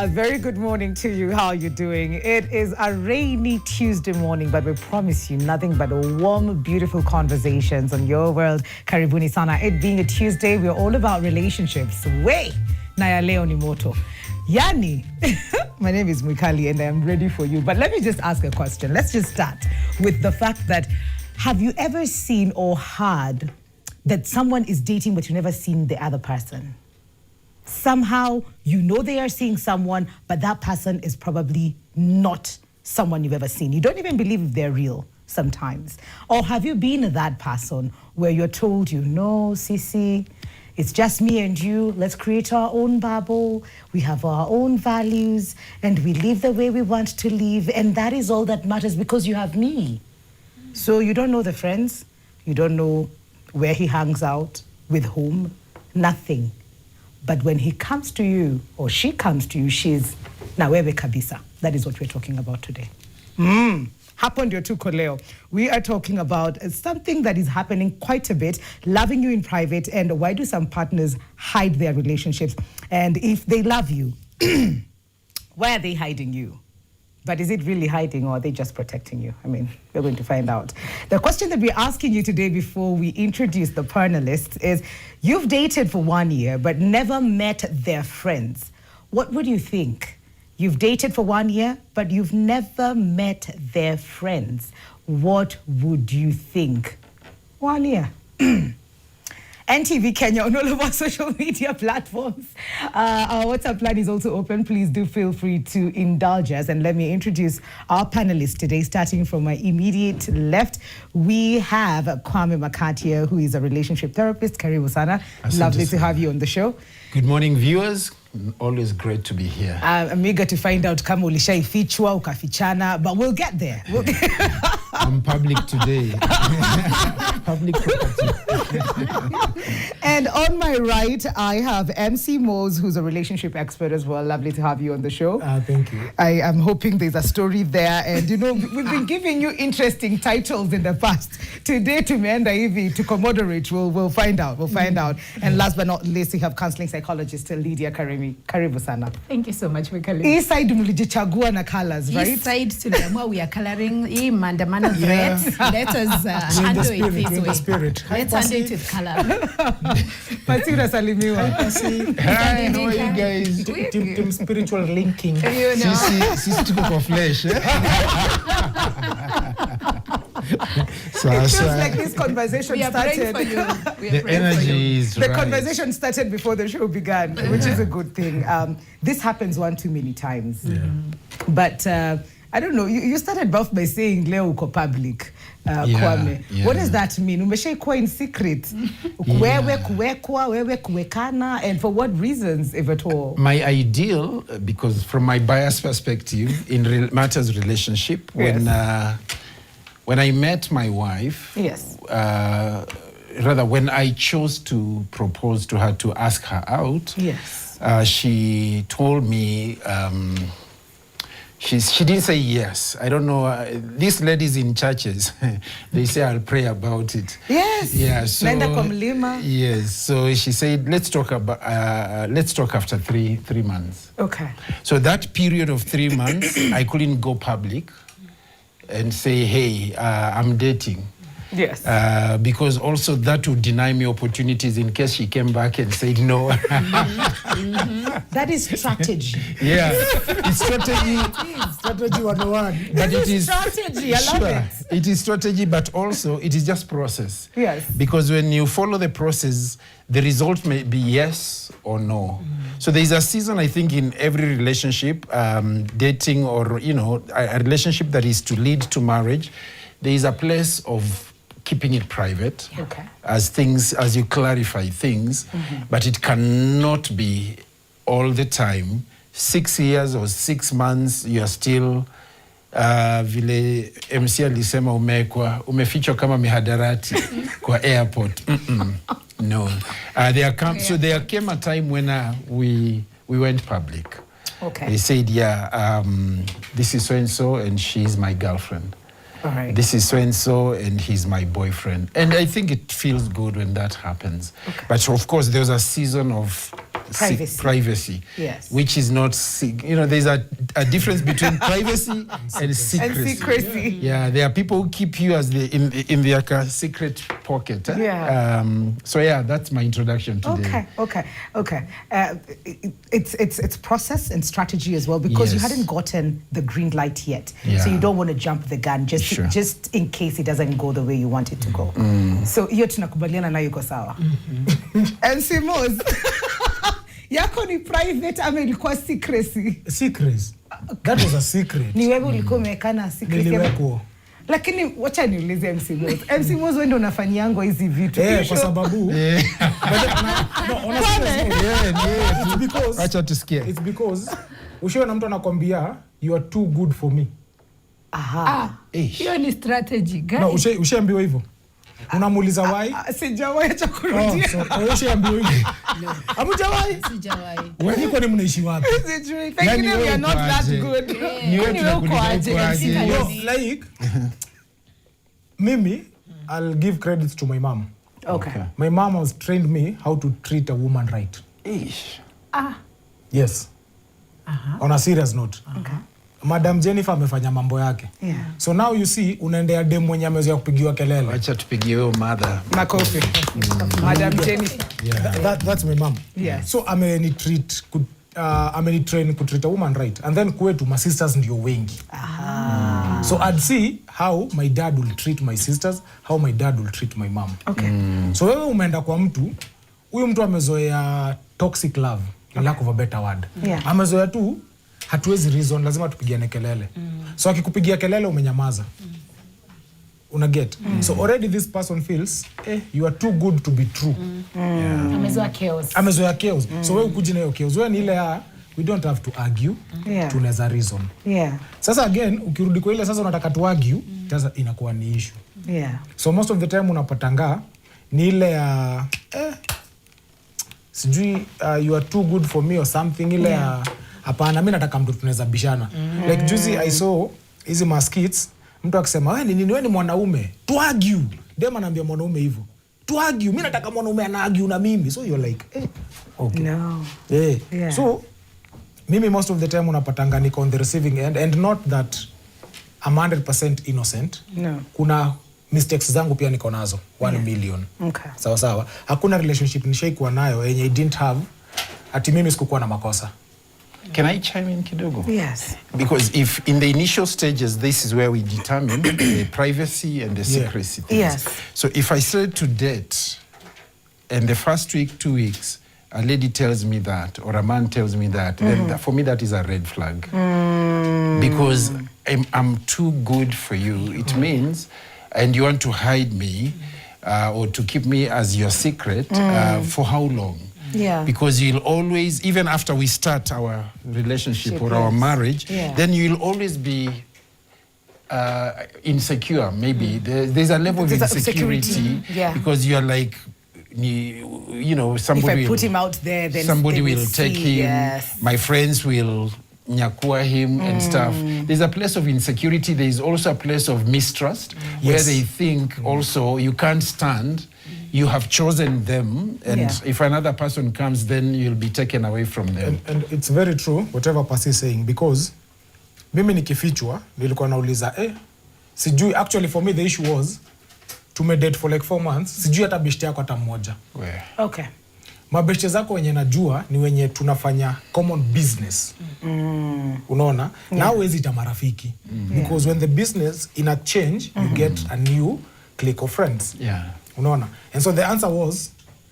Very good morning to you. How are you doing? It is a rainy Tuesday morning, but we promise you nothing but warm, beautiful conversations on your world. Karibuni sana. It being a Tuesday, we're all about relationships. Way Naya Leoni Moto. Yani, my name is Mwikali and I'm ready for you. But let me just ask a question. Let's just start with the fact that have you ever seen or heard that someone is dating but you've never seen the other person? Somehow you know they are seeing someone, but that person is probably not someone you've ever seen. You don't even believe if they're real sometimes. Or have you been that person where you're told, you know, Sisi, it's just me and you. Let's create our own bubble. We have our own values and we live the way we want to live. And that is all that matters because you have me. So you don't know the friends. You don't know where he hangs out, with whom, nothing. But when he comes to you, or she comes to you, she's nawewe kabisa. That is what we're talking about today. Happened your two koleo. We are talking about something that is happening quite a bit, loving you in private, and why do some partners hide their relationships? And if they love you, why are they hiding you? But is it really hiding or are they just protecting you? I mean, we're going to find out. The question that we're asking you today before we introduce the panelists is, you've dated for 1 year but never met their friends. What would you think? You've dated for 1 year but you've never met their friends. What would you think? 1 year. NTV Kenya on all of our social media platforms. Our WhatsApp line is also open. Please do feel free to indulge us. And let me introduce our panelists today, starting from my immediate left. We have Kwame Makatia, who is a relationship therapist. Karibu sana. Lovely to have you on the show. Good morning, viewers. Always great to be here. I'm eager to find out kama Umefichwa, ukafichana, but we'll get there. I'm public today. Public property. And on my right, I have MC Mose, who's a relationship expert as well. Lovely to have you on the show. Thank you. I am hoping there's a story there. And, you know, we've been giving you interesting titles in the past. Today, to Menda Ivi, to commodorate, we'll find out. We'll find out. And last but not least, we have counseling psychologist Lydia Karimi. Karibu sana. Thank you so much, Mikali. East side mulijichagua na colors, right? East side tuliamua we are coloring mandamano threads. Let us handle it this way. Let's handle it with color. Pasi unasalimiwa. Hi, how are you guys? Team spiritual linking. You know. Sisi tuko kwa flesh. It feels like this conversation we are started. praying for you. The energy is The right. conversation started before the show began, which is a good thing. This happens one too many times. Yeah. But I don't know, you started off by saying Leo uko public, Kwame. Yeah. What does that mean? Umeshaikuwa in secret. Wewe kuwekwa, wewe kuwekana, and for what reasons, if at all? My ideal, because from my bias perspective, in matters relationship, when I met my wife, Yes. Rather when I chose to propose to her to ask her out, Yes. She told me, she didn't say yes. I don't know. These ladies in churches, they say I'll pray about it. Yes. Yeah. So, Nenda kwa mlima. yes. So she said, let's talk after three months. Okay. So that period of 3 months, I couldn't go public and say, hey, I'm dating. Yes. Because also that would deny me opportunities in case she came back and said no. That is strategy. Yeah, it's strategy. Strategy 101. But it is strategy. I love it. It is strategy, but also it is just process. Yes. Because when you follow the process, the result may be yes or no. So there is a season, I think, in every relationship, dating or, you know, a relationship that is to lead to marriage. There is a place of keeping it private, Okay. as you clarify things, but it cannot be all the time. 6 years or 6 months, you are still vile MC alisema umefichwa kama mihadarati kwa airport. No. So there came a time when we went public. Okay. They said, yeah, this is so-and-so and she's my girlfriend. All right. This is so-and-so and he's my boyfriend. And I think it feels good when that happens. Okay. But of course, there was a season of privacy. Yes. Which is not, there's a difference between privacy and secrecy. Yeah, there are people who keep you as in their secret pocket. Yeah. So that's my introduction today. Okay. It's process and strategy as well, because you hadn't gotten the green light yet. Yeah. So you don't want to jump the gun just in case it doesn't go the way you want it to go. So hiyo tunakubaliana na yuko sawa. MC Moz. Yako ni private ama ilikuwa secrecy? Secrecy. That was a secret. Ni wewe ulikuwa umekana secrecy. Niliwekwa. Lakini wacha niulize MC Moz. MC Moz wewe ndio unafanyiango hizi vitu. Kwa sababu acha tusikie. It's because ushiona mtu anakwambia you are too good for me. Hiyo ni strategy guys. No, ushaambiwa hivyo. Unamuuliza why? Sijawahi acha kurudia. Ushaambiwa hivyo. Amujawahi? Sijawahi. Wewe kwani mnaishi wapi? Pengine we are not that good. Ni wewe tunakuaje? Like mimi, I'll give credit to my mom. Okay. My mom has trained me how to treat a woman right. Yes. On a serious note. Okay. Madam Jennifer amefanya mambo yake. Yeah. So now you see unaendea dem mwenye amezoea kupigiwa kelele. Acha tupigie huyo mother. Makofi. Madam Jennifer. Yeah. That's my mom. Yes. So amenitrain kutreat a woman right. And then kwetu my sisters ndio wengi. So I'd see how my dad will treat my sisters, how my dad will treat my mom. Okay. So wewe umeenda kwa mtu, huyu mtu amezoea toxic love, lack of a better word. Yeah. Amezoea tu hatuwezi reason, lazima tupigiane kelele. So akikupigia kelele umenyamaza. Una get. So already this person feels you are too good to be true. Amezoea chaos. So wewe ukuji na hiyo chaos. Wewe ni ile we don't have to argue. Tunaweza reason. Sasa again ukirudi kwa ile sasa unataka tu argue, sasa inakuwa ni issue. So most of the time unapatanga ni ile sijui you are too good for me or something ile hapana mimi nataka mtu tunaweza bishana. Like juzi I saw hizi maskits mtu akisema wewe ni wewe ni mwanaume to argue. Dem anaambia mwanaume hivyo. To argue mimi nataka mwanaume ana argue na mimi. So you're like okay. No. So mimi most of the time unapatanga niko on the receiving end, and not that I'm 100% innocent. No. Kuna mistakes zangu pia niko nazo 1 million. Okay. Sawa. Hakuna relationship nishaikuwa nayo yenye I didn't have ati mimi sikukuwa na makosa. Can I chime in kidogo? Yes. Because if in the initial stages, this is where we determine the privacy and the secrecy things. Yes. So if I started to date, and the first week, 2 weeks, a lady tells me that, or a man tells me that, then for me that is a red flag. Because I'm too good for you. It means, and you want to hide me, or to keep me as your secret, for how long? Because you'll always, even after we start our relationship or our marriage, then you'll always be insecure. Maybe there's a level of insecurity because you're like, somebody if I put him out there, then somebody will take him. My friends will nyakua him and stuff. There's a place of insecurity. There's also a place of mistrust where they think also you can't stand. You have chosen them, and if another person comes, then you'll be taken away from them. And it's very true, whatever Pasi is saying, because mimi nikifichwa, nilikuwa nauliza, sijui, actually for me the issue was, tumedate for like 4 months, sijui hata beshte yako hata mmoja. Okay. Mabeshte zako wenye najua, ni wenye tunafanya common business. Unaona? Na huwezi ita marafiki. Because when the business in a change, you get a new clique of friends. Unaona? And so the answer was,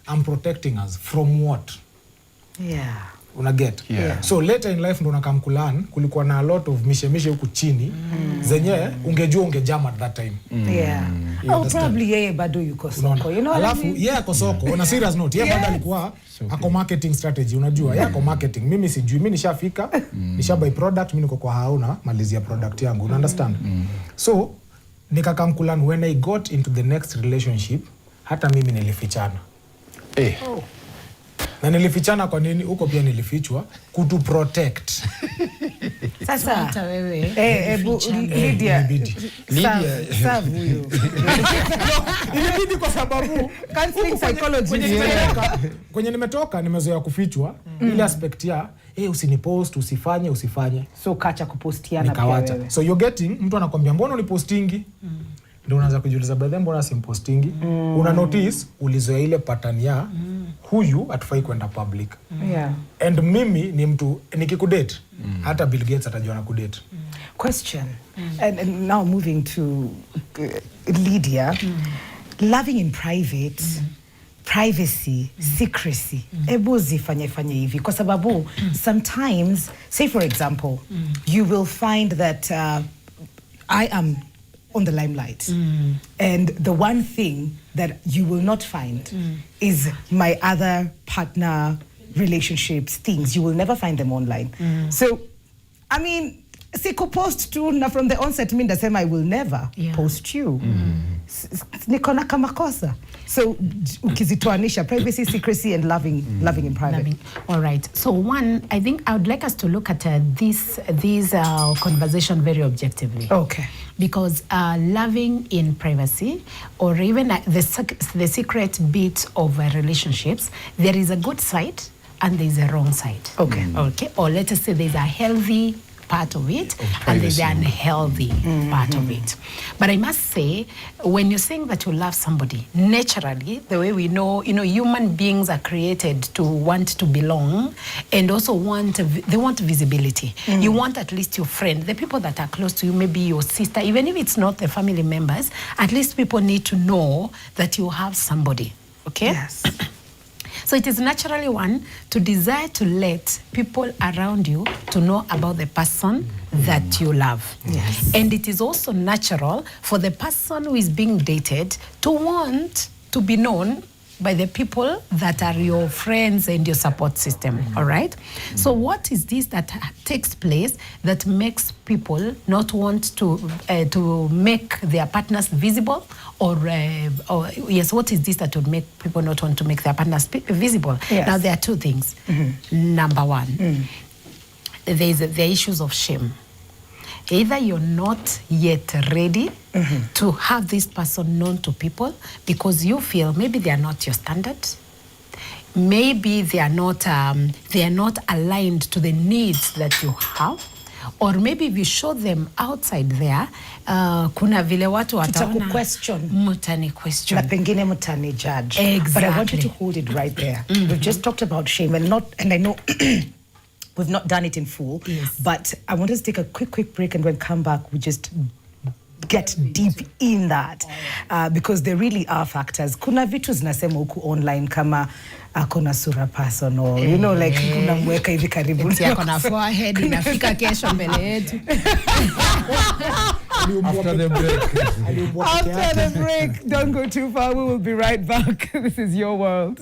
I'm protecting us. From what? Una get? So later in life ndo nakamkulan, kulikuwa na a lot of mishe huku chini, zenye ungejua ungejam at that time. Probably yeye bado yuko soko. You know what I mean? Yeye ako soko. On a serious note, yeye bado alikuwa ako marketing strategy. Unajua, yeye ako marketing. Mimi sijui, mimi nishafika, nishabuy product, mimi niko kwa hauna, malizia product yangu. You understand? So, nikakamkulan, when I got into the next relationship, hata mimi nilifichana. Na nilifichana kwa nini? Huko pia nilifichwa kutu protect. Sasa hata wewe Lydia Lydia. serve huyo. Ilibidi kwa sababu Counseling psychology. kwenye nimetoka nimezoea kufichwa ile aspect ya usinipost, usifanye. So kacha kupostiana pia Nikawacha. wewe. So you're getting mtu anakuambia mbona unipostingi? Ndio unaanza kujiuliza brother mbona simpostingi? Una notice ulizoea ile pattern ya huyu hatufai kwenda public. Yeah. And mimi ni mtu nikikudate hata Bill Gates atajua na kudate. Question. And now moving to Lydia. Loving in private. Privacy, secrecy. Ebu zifanye hivi. Kwa sababu sometimes, say for example, you will find that I am on the limelight. And the one thing that you will not find is my other partner, relationships, things. You will never find them online. So, I mean, siku post tu na from the onset mi ndasema I will never post you. Nikona kama kosa. So ukizitoanisha privacy, secrecy and loving in private. All right. So one, I think I would like us to look at this conversation very objectively. Okay. Because loving in privacy, or even the secret bit of relationships, there is a good side and there is a wrong side. Okay. Okay. Or let us say there's a healthy part of it and there's an unhealthy part of it. But I must say, when you're saying that you love somebody, naturally, the way we know, human beings are created to want to belong and also they want visibility. You want at least your friend, the people that are close to you, maybe your sister, even if it's not the family members, at least people need to know that you have somebody, okay? Yes. So it is naturally one to desire to let people around you to know about the person that you love. Yes. And it is also natural for the person who is being dated to want to be known by the people that are your friends and your support system, all right? So what is this that takes place that makes people not want to make their partners visible? Or yes, what is this that would make people not want to make their partners visible? Yes. Now, there are two things. Number one, there are issues of shame. Either you're not yet ready to have this person known to people because you feel maybe they are not your standard. Maybe they are not aligned to the needs that you have. Or maybe if you show them outside there, kuna vile watu wataona mutani question. Na pengine mutani judge. Exactly. But I want you to hold it right there. We've just talked about shame and I know we've not done it in full, but I want us to take a quick break and when we come back, we just get deep in that because there really are factors. Kuna vitu zinasema huku online kama akona sura personal, like unamweka hivi karibu. Akona forehead inafika kesho mbele yetu. After the break. After the break, don't go too far. We will be right back. This is your world.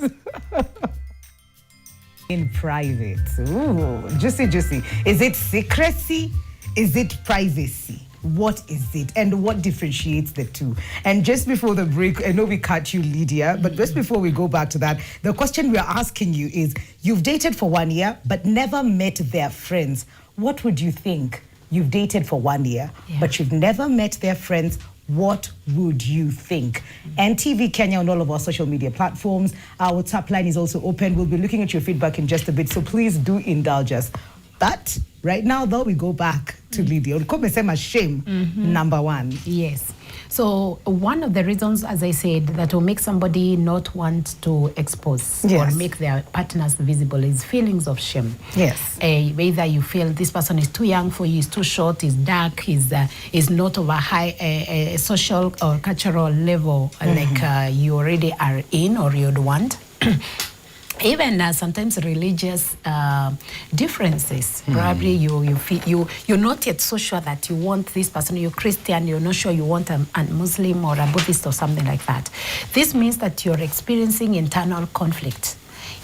In private. Ooh, juicy. Is it secrecy? Is it privacy? What is it? And what differentiates the two? And just before the break, I know we cut you, Lydia, but just before we go back to that, the question we are asking you is, you've dated for 1 year, but never met their friends. What would you think? You've dated for 1 year, but you've never met their friends. What would you think? NTV Kenya on all of our social media platforms. Our WhatsApp line is also open. We'll be looking at your feedback in just a bit, so please do indulge us. But right now, though, we go back to Lydia. Shame, number one. Yes. So one of the reasons, as I said, that will make somebody not want to expose or make their partners visible is feelings of shame. Yes. Whether you feel this person is too young for you, is too short, is dark, is not of a high social or cultural level like you already are in or you'd want. Even sometimes religious differences. Probably you feel you're not yet so sure that you want this person. You're Christian. You're not sure you want a Muslim or a Buddhist or something like that. This means that you're experiencing internal conflict.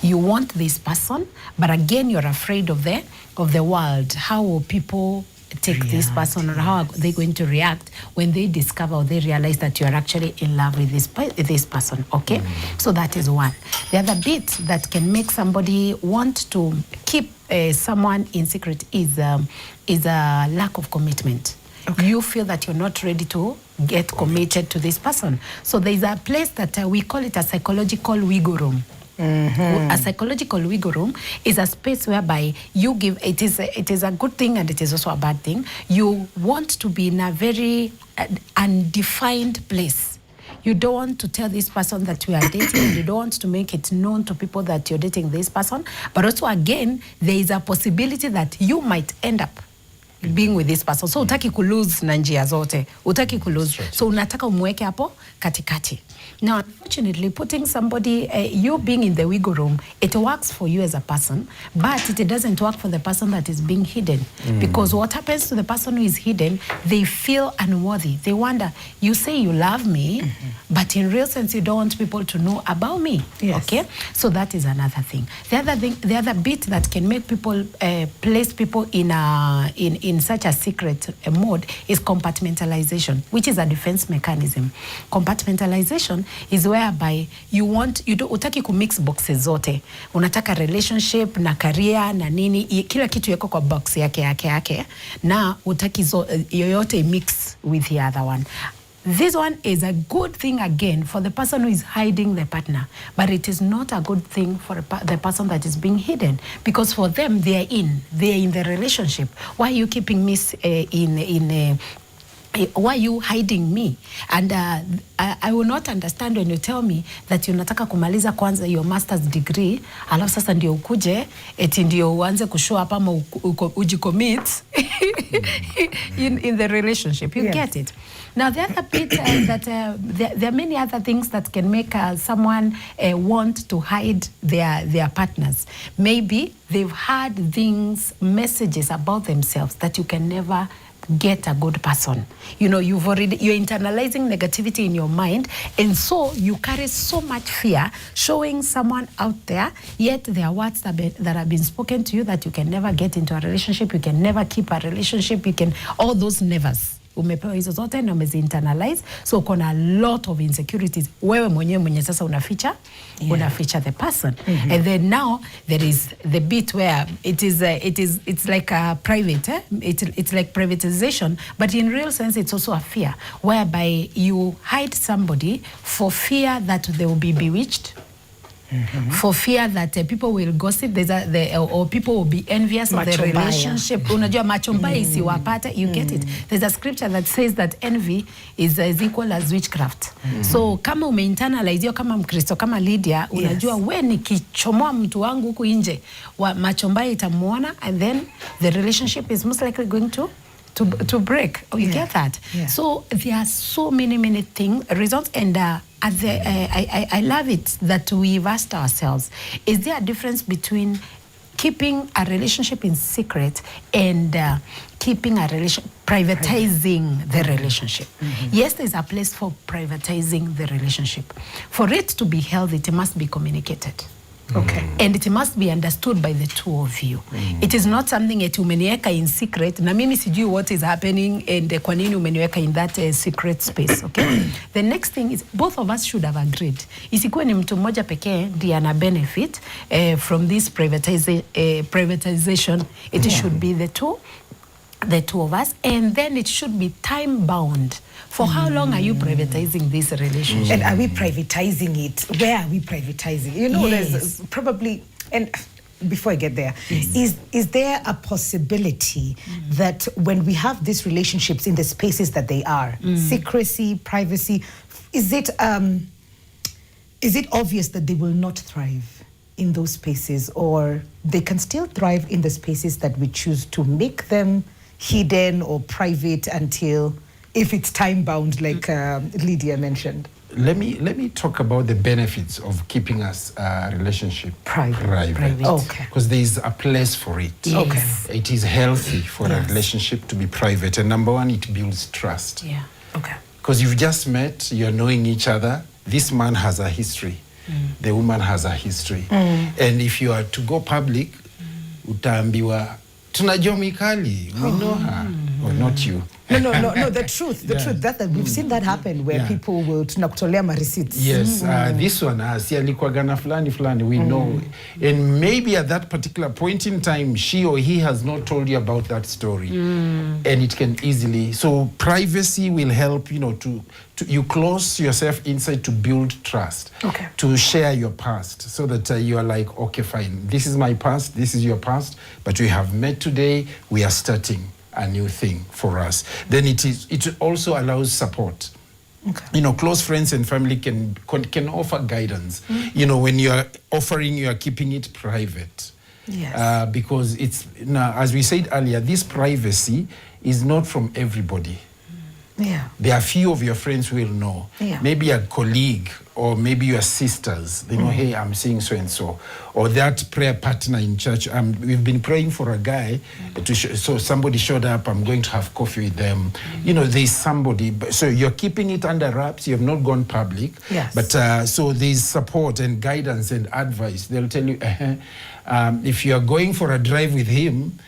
You want this person, but again you're afraid of the world. How will people take this person, or how are they going to react when they discover or they realize that you are actually in love with this person, okay? So that is one. The other bit that can make somebody want to keep someone in secret is a lack of commitment. Okay. You feel that you're not ready to get committed to this person. So there's a place that we call it a psychological wiggle room. A psychological wiggle room is a space whereby you give, it is a good thing and it is also a bad thing. You want to be in a very undefined place. You don't want to tell this person that you are dating. You don't want to make it known to people that you're dating this person. But also, again, there is a possibility that you might end up being with this person. So utaki kulose na njia zote. Utaki kulose. So unataka umweke hapo katikati. Now, unfortunately, putting somebody, you being in the wiggle room, it works for you as a person, but it doesn't work for the person that is being hidden. Because what happens to the person who is hidden, they feel unworthy. They wonder, you say you love me, but in real sense, you don't want people to know about me. Yes. Okay? So that is another thing. The other bit that can make people, place people in such a secret mode is compartmentalization, which is a defense mechanism. Compartmentalization is whereby utaki kumix boxes zote. Unataka relationship na career na nini, kila kitu yako kwa box yake na utaki yoyote mix with the other one. This one is a good thing again for the person who is hiding the partner, but it is not a good thing for the person that is being hidden, because for them they are in the relationship. Why are you keeping me why are you hiding me? And I will not understand when you tell me that unataka kumaliza kwanza your master's degree, alafu sasa ndio ukuje eti ndio uanze kushow up ama ujicommit in the relationship. You get it? Now the other bit that there are many other things that can make someone want to hide their partners. Maybe they've heard messages about themselves that you can never get a good person. You know, you're internalizing negativity in your mind, and so you carry so much fear showing someone out there, yet there are words that have been spoken to you that you can never get into a relationship, you can never keep a relationship, all those nevers. Umepewa hizo zote na umezi-internalize, so kuna a lot of insecurities. Wewe mwenye sasa unaficha the person. And then now there is the bit where it's like a private, it's like privatization, but in real sense it's also a fear, whereby you hide somebody for fear that they will be bewitched. For fear that people will gossip, or people will be envious of the relationship. Unajua macho mbaya isiwapate, you get it. There's a scripture that says that envy is equal as witchcraft. So kama umeinternalize, kama Mkristo, kama Lydia, unajua we nikichomoa mtu wangu huku nje, macho mbaya itamuona, and then the relationship is most likely going to break. You get that? Yeah. So there are so many things, results, and I love it that we've asked ourselves, is there a difference between keeping a relationship in secret and keeping a privatizing the relationship? Yes, there's a place for privatizing the relationship. For it to be healthy, it must be communicated. Okay. And it must be understood by the two of you. It is not something that umeniweka in secret na mimi sijui what is happening and kwa nini umeniweka in that secret space. Okay. The next thing is both of us should have agreed. Isikuwe ni mtu mmoja pekee ndiye ana benefit from this privatization. It should be the two of us, and then it should be time bound. For how long are you privatizing this relationship? And are we privatizing it? Where are we privatizing? You know, there's probably, and before I get there, is there a possibility that when we have these relationships in the spaces that they are, secrecy, privacy, is it obvious that they will not thrive in those spaces, or they can still thrive in the spaces that we choose to make them hidden or private until, if it's time bound, like Lydia mentioned? Let me talk about the benefits of keeping us relationship private. Okay. Because there is a place for it. Yes. Okay. It is healthy for a relationship to be private. And number one, it builds trust. Yeah. Okay. Because you've just met, you're knowing each other. This man has a history. The woman has a history. And if you are to go public, utaambiwa, tunajua Mikali, we know her. or not you. No, the truth, that we've seen that happen where people will tunakutolea ma receipts. Yes, this one, si alikuwa gana fulani, we know. And maybe at that particular point in time, she or he has not told you about that story. And it can easily, so privacy will help, to you close yourself inside to build trust, to share your past, so that you are like, okay, fine, this is my past, this is your past, but we have met today, we are starting a new thing for us. Then it also allows support. Close friends and family can offer guidance. When you are offering, you are keeping it private. Yes. Because it's, now, as we said earlier, this privacy is not from everybody. Yeah. There are few of your friends who will know. Yeah. Maybe a colleague or maybe your sisters. They know, hey, I'm seeing so and so. Or that prayer partner in church. We've been praying for a guy, so somebody showed up. I'm going to have coffee with them. There's somebody. So you're keeping it under wraps. You have not gone public. Yes. But so there's support and guidance and advice. They'll tell you, if you are going for a drive with him,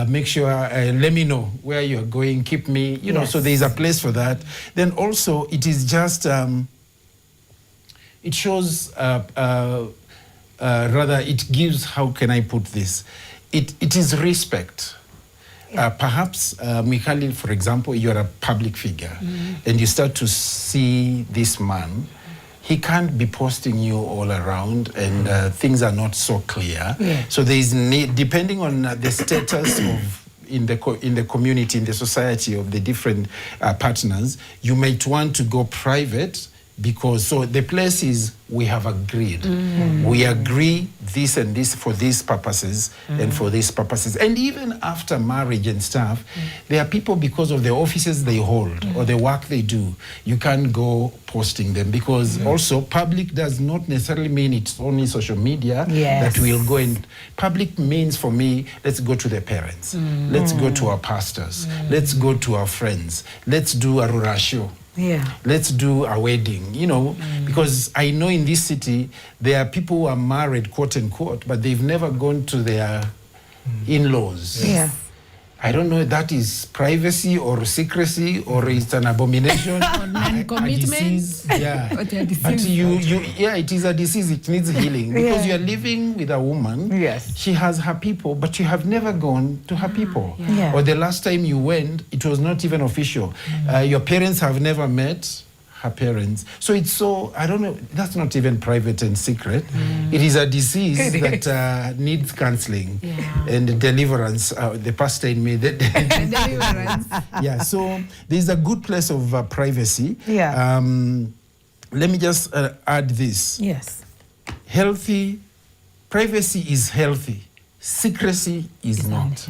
make sure, let me know where you're going, keep me, so there's a place for that. Then also, it is just, it shows, rather, it gives, how can I put this? It is respect. Perhaps, Mikhail, for example, you're a public figure, and you start to see this man. He can't be posting you all around, and things are not so clear. So there is need, depending on the status of in the community, in the society of the different partners, you might want to go private, because so the place is, we have agreed. We agree this and this for these purposes and for these purposes. And even after marriage and stuff, there are people, because of the offices they hold or the work they do, you can't go posting them, because also public does not necessarily mean it's only social media that will go in. Public means, for me, let's go to the parents. Let's go to our pastors. Let's go to our friends. Let's do a rural show. Let's do a wedding, because I know in this city, there are people who are married, quote unquote, but they've never gone to their in-laws. I don't know if that is privacy or secrecy or it's an abomination. Or non-commitment. But it is a disease. It needs healing, because you are living with a woman. She has her people, but you have never gone to her people. Or the last time you went, it was not even official. Your parents have never met her parents. So it's so, I don't know, that's not even private and secret. It is a disease that needs counseling and deliverance. The pastor in me, deliverance. So there's a good place of privacy. Let me just add this. Healthy, privacy is healthy. Secrecy is not.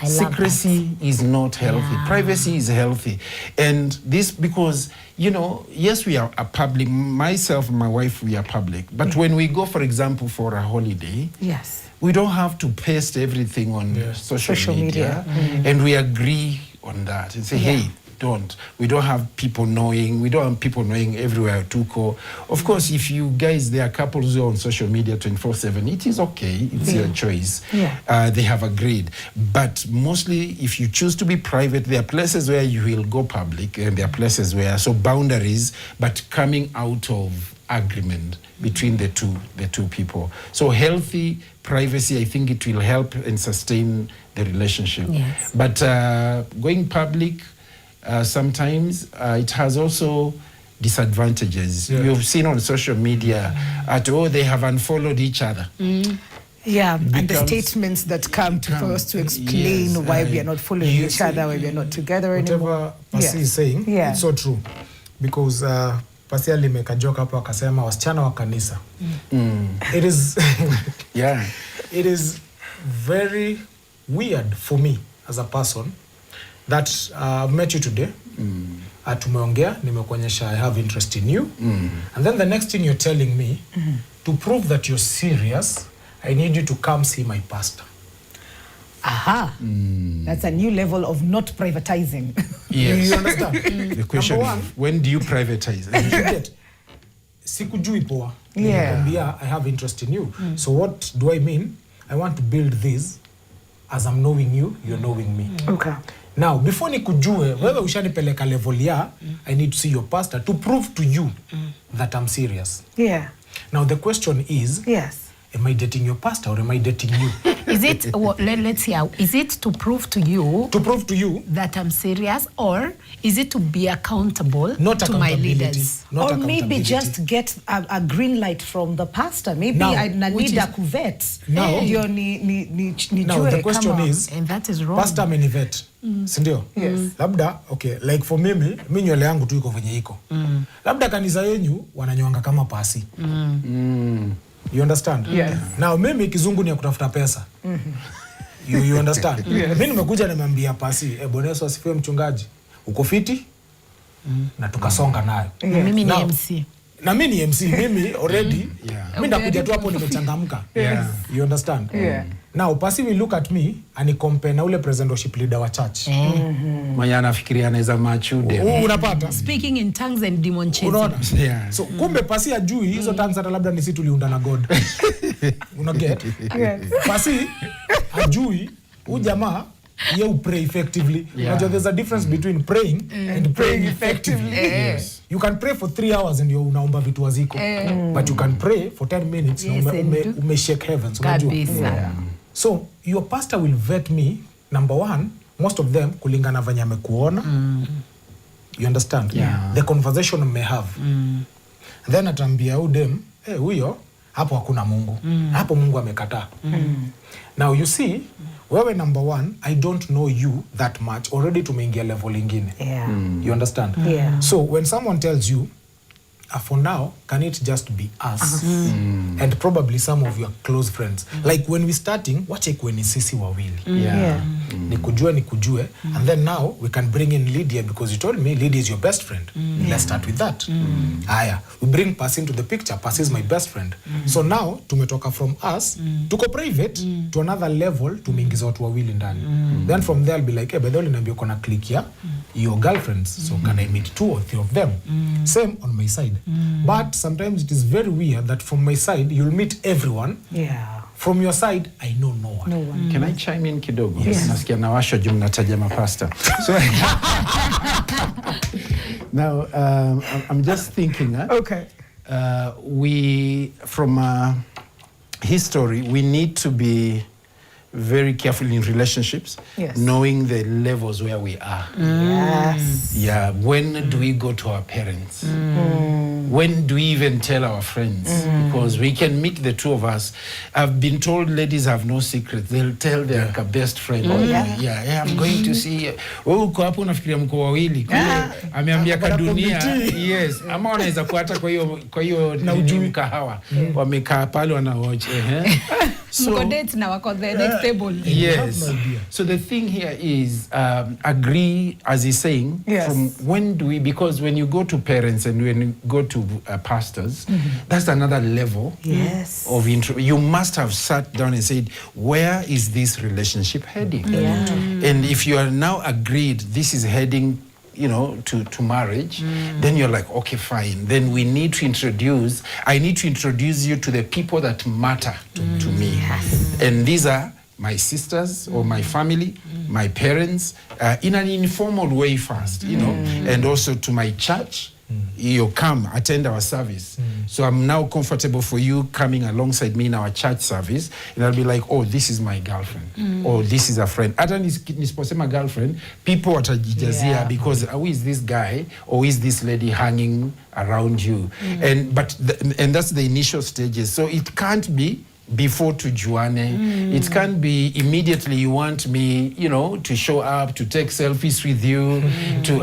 Secrecy is not healthy. Privacy is healthy. And this, because, yes, we are a public, myself and my wife, we are public. But when we go, for example, for a holiday, we don't have to paste everything on social media. And we agree on that and say, hey, we don't have people knowing, everywhere Tuko. Of course, if you guys, there are couples who are on social media 24/7, it is okay, it's your choice. They have agreed. But mostly, if you choose to be private, there are places where you will go public, and there are places where, so boundaries, but coming out of agreement between the two people. So healthy privacy, I think it will help and sustain the relationship. But going public, sometimes it has also disadvantages. You've seen on social media they have unfollowed each other. And the statements that come for us to explain why we are not following each other, why we are not together anymore. Whatever Pasi is saying, it's so true. Because Pasi alimeka joke hapo akasema wasichana wa kanisa. It is it is very weird for me as a person that I've met you today. Tumeongea, nimekuonyesha I have interest in you. And then the next thing you're telling me, to prove that you're serious, I need you to come see my pastor. That's a new level of not privatizing. You understand? The question is, when do you privatize? Sikujui poa. I have interest in you. So what do I mean? I want to build this as I'm knowing you, you're knowing me. Okay. Now, before nikujue, wewe ushanipeleka level ya, I need to see your pastor to prove to you that I'm serious. Yeah. Now, the question is, Yes. am I dating your pastor or am I dating you? Is it, well, let's hear, is it to prove to you To prove to you, that I'm serious, or is it to be accountable not to my accountability. leaders? Not Or maybe accountability. just get a green light from the pastor. Maybe Now, I which need a is- cuvette. Now- Ndio Now, the question kama- is, And that is wrong. pastor amenivet, sindio? Yes. Labda, okay, like for mimi, mi nywele yangu tu iko venye iko. Labda kanisa yenyu wananywanga kama pasi. You understand? Yes. Now, mimi kizungu ni ya kutafuta pesa. You understand? Mi nimekuja nimeambia pasi, Bwana Yesu asifiwe mchungaji. Uko fiti? Na tukasonga nayo. Na mimi ni Now, MC. na mi ni MC, mimi already, Yeah. mi ndakuja tu hapo nimechangamka. Yeah. You understand? Yeah. Now, Pasi will look at me and he compare na ule president worship leader wa church. Mwenye anafikiria anaweza machude. Unapata? Speaking in tongues and demon chasing. Unaona? Yeah. So, kumbe Pasi ajui hizo tongues hata labda ni sisi tuliunda na God. Una get? Yes. Pasi ajui huyu jamaa ye pray effectively. Yeah. Unajua there's a difference between praying and praying effectively. Yes. You can pray for 3 hours and unaomba vitu waziko. But you can pray for 10 minutes Yes, na and ume shake heavens. Unajua? Kabisa. So your pastor will vet me, number one, most of them kulingana venye amekuona. You understand? Yeah. The conversation may have. Then atambia udem, huyo hapo hakuna Mungu. Hapo Mungu amekataa. Now you see, wewe number one, I don't know you that much. Already tumeingia level ingine. Yeah. You understand? Yeah. So when someone tells you, for now, can it just be us? And probably some of your close friends. Like when we starting, wache kwe ni sisi wawili. Yeah. Nikujue. And then now we can bring in Lydia because you told me Lydia is your best friend. Let's start with that. Aya, we bring Pasi into the picture. Pasi is my best friend. So now, tumetoka from us, tuko private, to another level, tumeingiza watu wawili ndani. Then from there, I'll be like, hey, by the way, niambia uko na click ya your girlfriends. So can I meet 2 or 3 of them? Same on my side. But sometimes it is very weird that from my side, you'll meet everyone. Yeah. From your side, I know no one. No one. Can I chime in kidogo? Nasikia nawasho juu mnataja mapasta. So now I'm just thinking, Okay. we from history we need to be very careful in relationships, Yes. knowing the levels where we are. Yes. Yeah, when do we go to our parents? When do we even tell our friends? Because we can meet the two of us. I've been told ladies have no secrets. They'll tell their best friend, yeah, I'm going to see. Uko hapo unafikiria mko wawili. Kule ameambia kadunia. Yes, ama wanaweza kuata kwa hiyo na ujui kahawa. Wamekaa pale wana watch. Mko date na wako the next table. Yes. no idea. So the thing here is agree, as he's saying, Yes. from when do we, because when you go to parents and when you go to pastors, that's another level Yes. of intro. You must have sat down and said, where is this relationship heading? Yeah. And if you are now agreed, this is heading, you know, to marriage, then you're like, okay, fine. Then we need to introduce, I need to introduce you to the people that matter to me. And these are my sisters or my family, my parents, in an informal way first, you know, and also to my church. You come, attend our service. So I'm now comfortable for you coming alongside me in our church service. And I'll be like, oh, this is my girlfriend. Or this is a friend. Hata nisiposema girlfriend, people watajijazia because who is this guy or who is this lady hanging around you? And that's the initial stages. So it can't be before tujuane. It can't be immediately you want me, you know, to show up, to take selfies with you,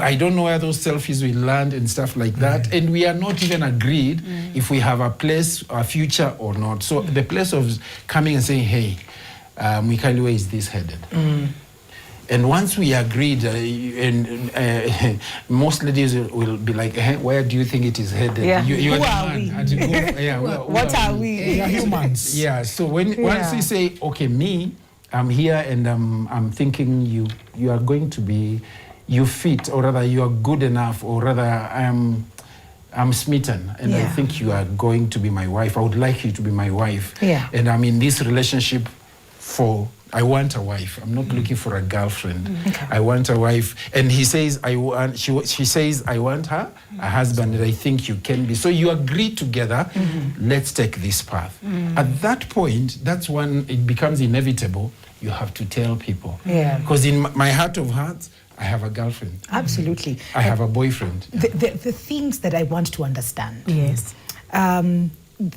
I don't know where those selfies will land and stuff like that. And we are not even agreed if we have a place, a future or not. So the place of coming and saying, hey, Mikali, where is this headed? And once we agreed, most ladies will be like, where do you think it is headed? Yeah. You Who are are the we? man. And you go, yeah, What are we? We are humans. Yeah, so once you say, okay, me, I'm here and I'm thinking you are going to be, you fit, or rather you are good enough, or rather I'm smitten and I think you are going to be my wife. I would like you to be my wife. Yeah. And I'm in this relationship for I want a wife. I'm not looking for a girlfriend. I want a wife. And he says, she says, I want her, a husband, and I think you can be. So you agree together, let's take this path. At that point, that's when it becomes inevitable. You have to tell people. Yeah. Because in my heart of hearts, I have a girlfriend. Absolutely. I have a boyfriend. The things that I want to understand. Yes.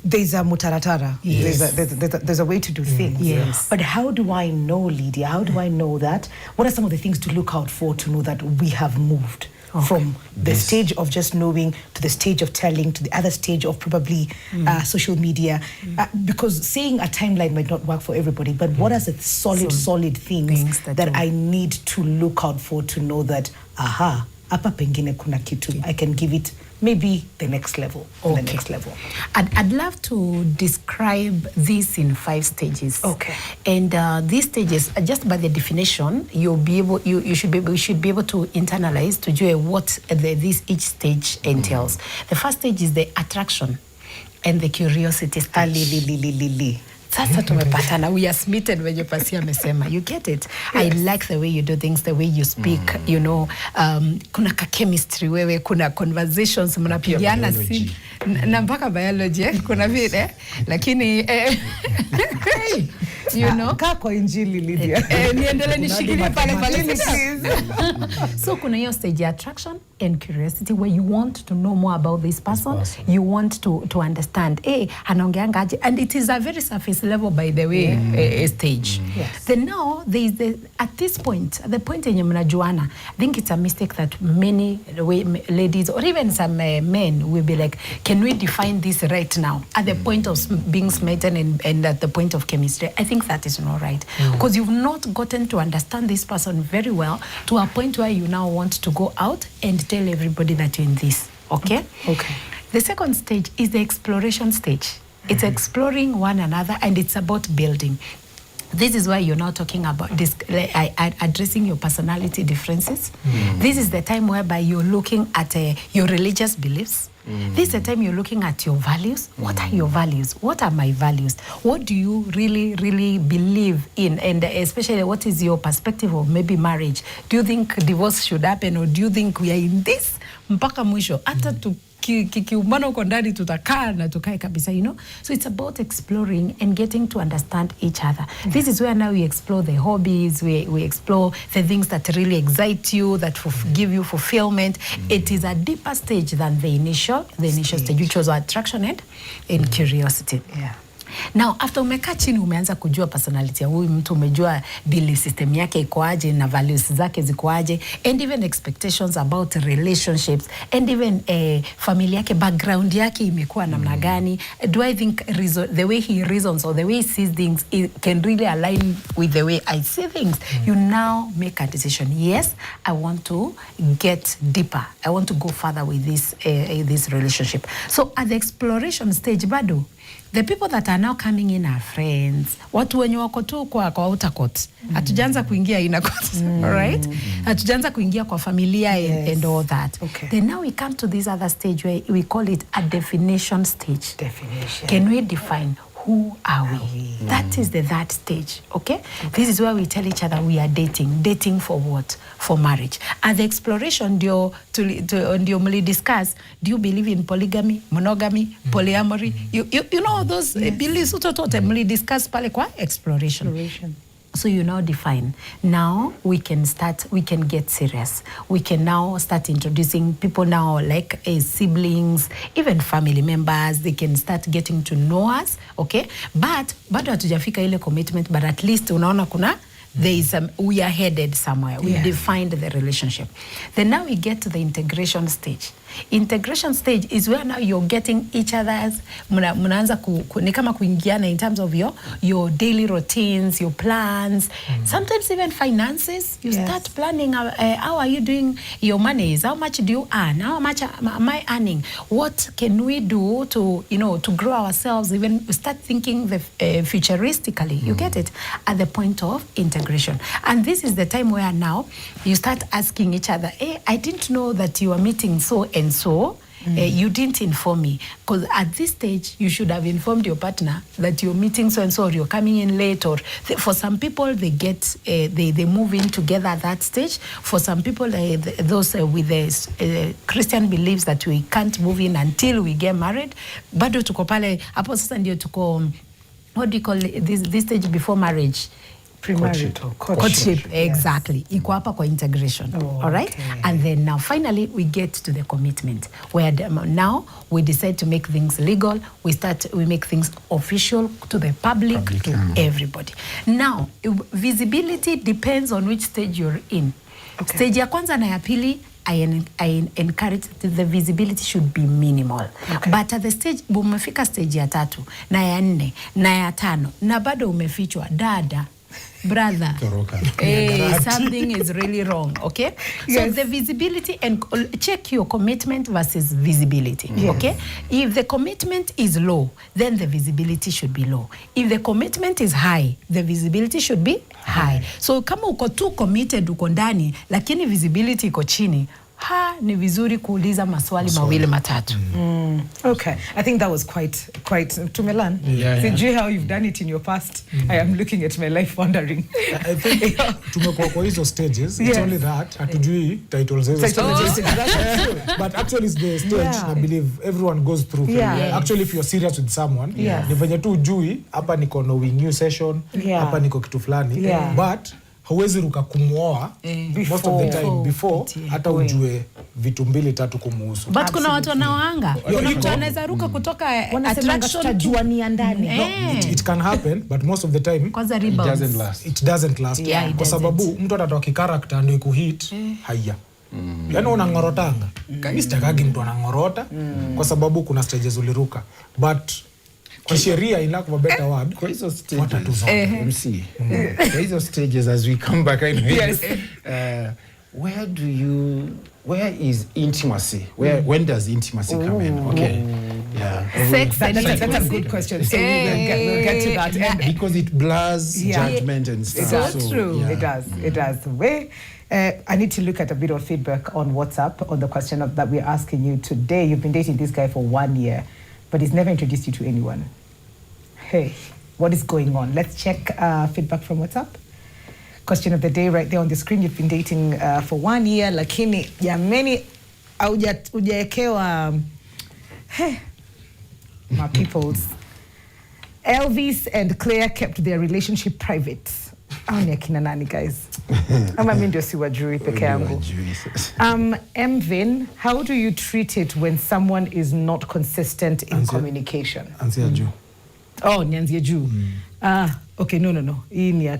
There's a mutaratara. Yes. There's a way to do things. Yes. But how do I know, Lydia? How do I know that? What are some of the things to look out for to know that we have moved from the stage of just knowing to the stage of telling to the other stage of probably social media? Because saying a timeline might not work for everybody, but what are the solid things that I need to look out for to know that, aha, hapa pengine kuna kitu, I can give it maybe the next level, the next level. I'd love to describe this in 5 stages. Okay. And these stages, just by the definition, you'll be able, we should be able to internalize to do what each stage entails. The first stage is the attraction and the curiosity stage. Sasa tumepatana, we are smitten when your Pasi amesema. You get it? Yes. I like the way you do things, the way you speak, you know, kuna ka chemistry wewe, kuna conversations, mnapigiana simu, na mpaka biology, kuna vile, lakini, you know. Kako injili, Lydia. Niendele nishikilie pale please. So kuna hiyo stage ya attraction and curiosity where you want to know more about this person. You want to understand, anaongeanga aje, and it is a very surface level, by the way, stage. Yes. Then now there is at this point, the point yenye mnajuana, I think it's a mistake that many ladies or even some men will be like, can we define this right now at the point of being smitten and at the point of chemistry? I think that is not right, because you've not gotten to understand this person very well to a point where you now want to go out and tell everybody that you're in this. Okay. The second stage is the exploration stage. It's exploring one another, and it's about building. This is why you're now talking about this, addressing your personality differences. This is the time whereby you're looking at your religious beliefs. This is the time you're looking at your values. What are your values? What are my values? What do you really, really believe in? And especially, what is your perspective of maybe marriage? Do you think divorce should happen, or do you think we are in this mpaka mwisho? Hata kikiumana uko ndani tutakaa na tukae kabisa, you know? So it's about exploring and getting to understand each other. This is where now we explore the hobbies, we explore the things that really excite you, that give you fulfillment. It is a deeper stage than the initial stage, which was attraction and curiosity. Yeah. Now, after umekaa chini umeanza kujua personality ya huyu mtu, umejua belief system yake iko aje na values zake ziko aje, and even expectations about relationships, and even familia yake, background yake imekuwa namna gani. Do I think the way he reasons or the way he sees things can really align with the way I see things? You now make a decision. Yes, I want to get deeper. I want to go further with this relationship. So at the exploration stage, bado, the people that are now coming in are friends. Watu wenye wako tu kwa outer court. Hatujaanza kuingia inner court, all right? Hatujaanza kuingia kwa familia and all that. Okay. Then now we come to this other stage where we call it a definition stage. Definition. Can we define who are we? That is the third stage, okay? This is where we tell each other we are dating. Dating for what? For marriage. At the exploration, ndio muli discuss, do you believe in polygamy, monogamy, polyamory? You know those beliefs utotote muli discuss pale kwa exploration. So you now define. Now we can get serious. We can now start introducing people now like siblings, even family members. They can start getting to know us, okay? But bado hatujafika ile commitment, but at least unaona kuna there is we are headed somewhere. We defined the relationship. Then now we get to the integration stage. Integration stage is where now you're getting each other's, mnaanza ni kama kuingiana in terms of your daily routines, your plans, sometimes even finances. You start planning, how are you doing your monies? How much do you earn? How much am I earning? What can we do to, to grow ourselves? Even start thinking futuristically. You get it? At the point of integration. And this is the time where now you start asking each other, hey, I didn't know that you are meeting so and so. You didn't inform me, because at this stage you should have informed your partner that you're meeting so and so, or you're coming in late. Or for some people they get they move in together at that stage. For some people those with the Christian beliefs that we can't move in until we get married, bado tuko pale hapo sasa ndio tuko, what do you call it, this stage before marriage? Premarital Courtship, exactly. Iko hapa kwa integration. All right? Okay. And then now finally we get to the commitment, where now we decide to make things legal. We make things official to the public, to everybody. Now, visibility depends on which stage you're in. Okay. Stage ya kwanza na ya pili, I encourage the visibility should be minimal. Okay. But at the stage, umefika stage ya 3, na ya 4, na ya 5, na bado umefichwa, dada, brother, something is really wrong, okay? Yes. So the visibility, and check your commitment versus visibility, okay? If the commitment is low, then the visibility should be low. If the commitment is high, the visibility should be high. So kama uko too committed, uko ndani, lakini visibility iko chini, ni vizuri kuuliza maswali mawili matatu. Okay, I think that was quite to Milan. See how you've done it in your past. I am looking at my life wondering. I think tumekuwa kwa hizo stages. It's only that hatujui titles hizo stages. But actually it's the stage I believe everyone goes through. Actually if you're serious with someone, ni venye tu ujui hapa niko knowing new session, hapa niko kitu fulani, but hauwezi ruka kumuoa most of the time before hata ujue vitu 2-3 kumuhusu. But kuna watu wanaoanga, kuna mtu anaweza ruka kutoka attraction to ni ndani. It can happen, but most of the time it doesn't last. Kwa sababu mtu atatoa character ndio ikuhit haya. Yaani unangorotanga. Mimi mtu anangorota kwa sababu kuna stages uliruka. But kisheria, in lack of a better word, kwa hizo stages, MC, kwa hizo stages as we come back, where is intimacy? When does intimacy come in? Okay. Sex, that's a good question. So we'll get to that. And because it blurs judgment and stuff. So true. It does. I need to look at a bit of feedback on WhatsApp on the question that we're asking you today. You've been dating this guy for 1 year, but he's never introduced you to anyone. Hey, what is going on? Let's check feedback from WhatsApp. Question of the day right there on the screen. You've been dating for 1 year, lakini jameni hujaekewa my peoples. Elvis and Claire kept their relationship private. Ni akina nani guys? Ama mimi ndio siwajui peke yangu. Mvin, how do you treat it when someone is not consistent in communication? Anzia juu. Nianzie juu. Okay, no. Hii ni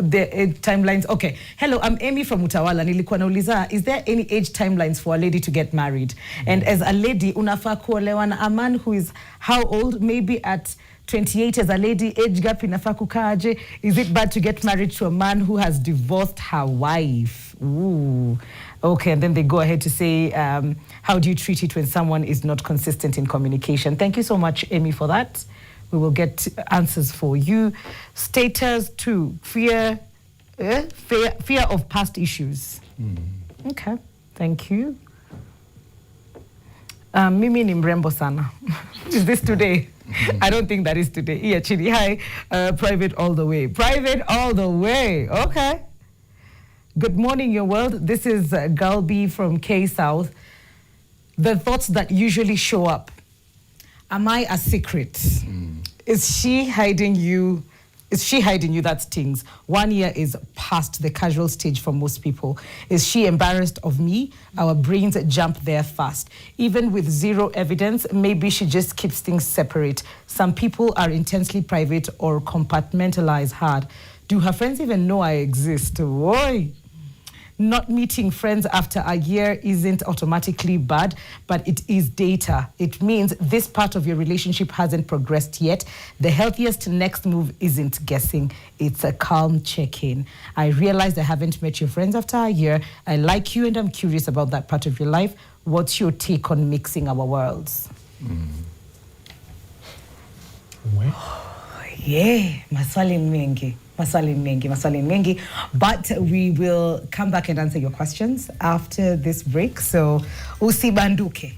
the timelines. Okay. Hello, I'm Amy from Utawala. Nilikuwa nauliza, is there any age timelines for a lady to get married? And as a lady, unafaa kuolewa na a man who is how old? Maybe at 28 as a lady, age gap inafaa kukaaje? Is it bad to get married to a man who has divorced her wife? Ooh. Okay, and then they go ahead to say, how do you treat it when someone is not consistent in communication? Thank you so much, Amy, for that. We will get answers for you. Status 2, fear of past issues. Okay, thank you. Mimi ni mrembo sana. Is this today? I don't think that is today. Yeah, Chini, hi. Private all the way. Private all the way. Okay. Good morning, your world. This is Galbi from K-South. The thoughts that usually show up. Am I a secret? Is she hiding you? Is she hiding you? That stings. 1 year is past the casual stage for most people. Is she embarrassed of me? Our brains jump there fast. Even with zero evidence, maybe she just keeps things separate. Some people are intensely private or compartmentalize hard. Do her friends even know I exist? Why? Not meeting friends after a year isn't automatically bad, but it is data. It means this part of your relationship hasn't progressed yet. The healthiest next move isn't guessing. It's a calm check-in. I realized I haven't met your friends after a year. I like you and I'm curious about that part of your life. What's your take on mixing our worlds? Yeah, maswali mengi. But we will come back and answer your questions after this break. So usibanduke.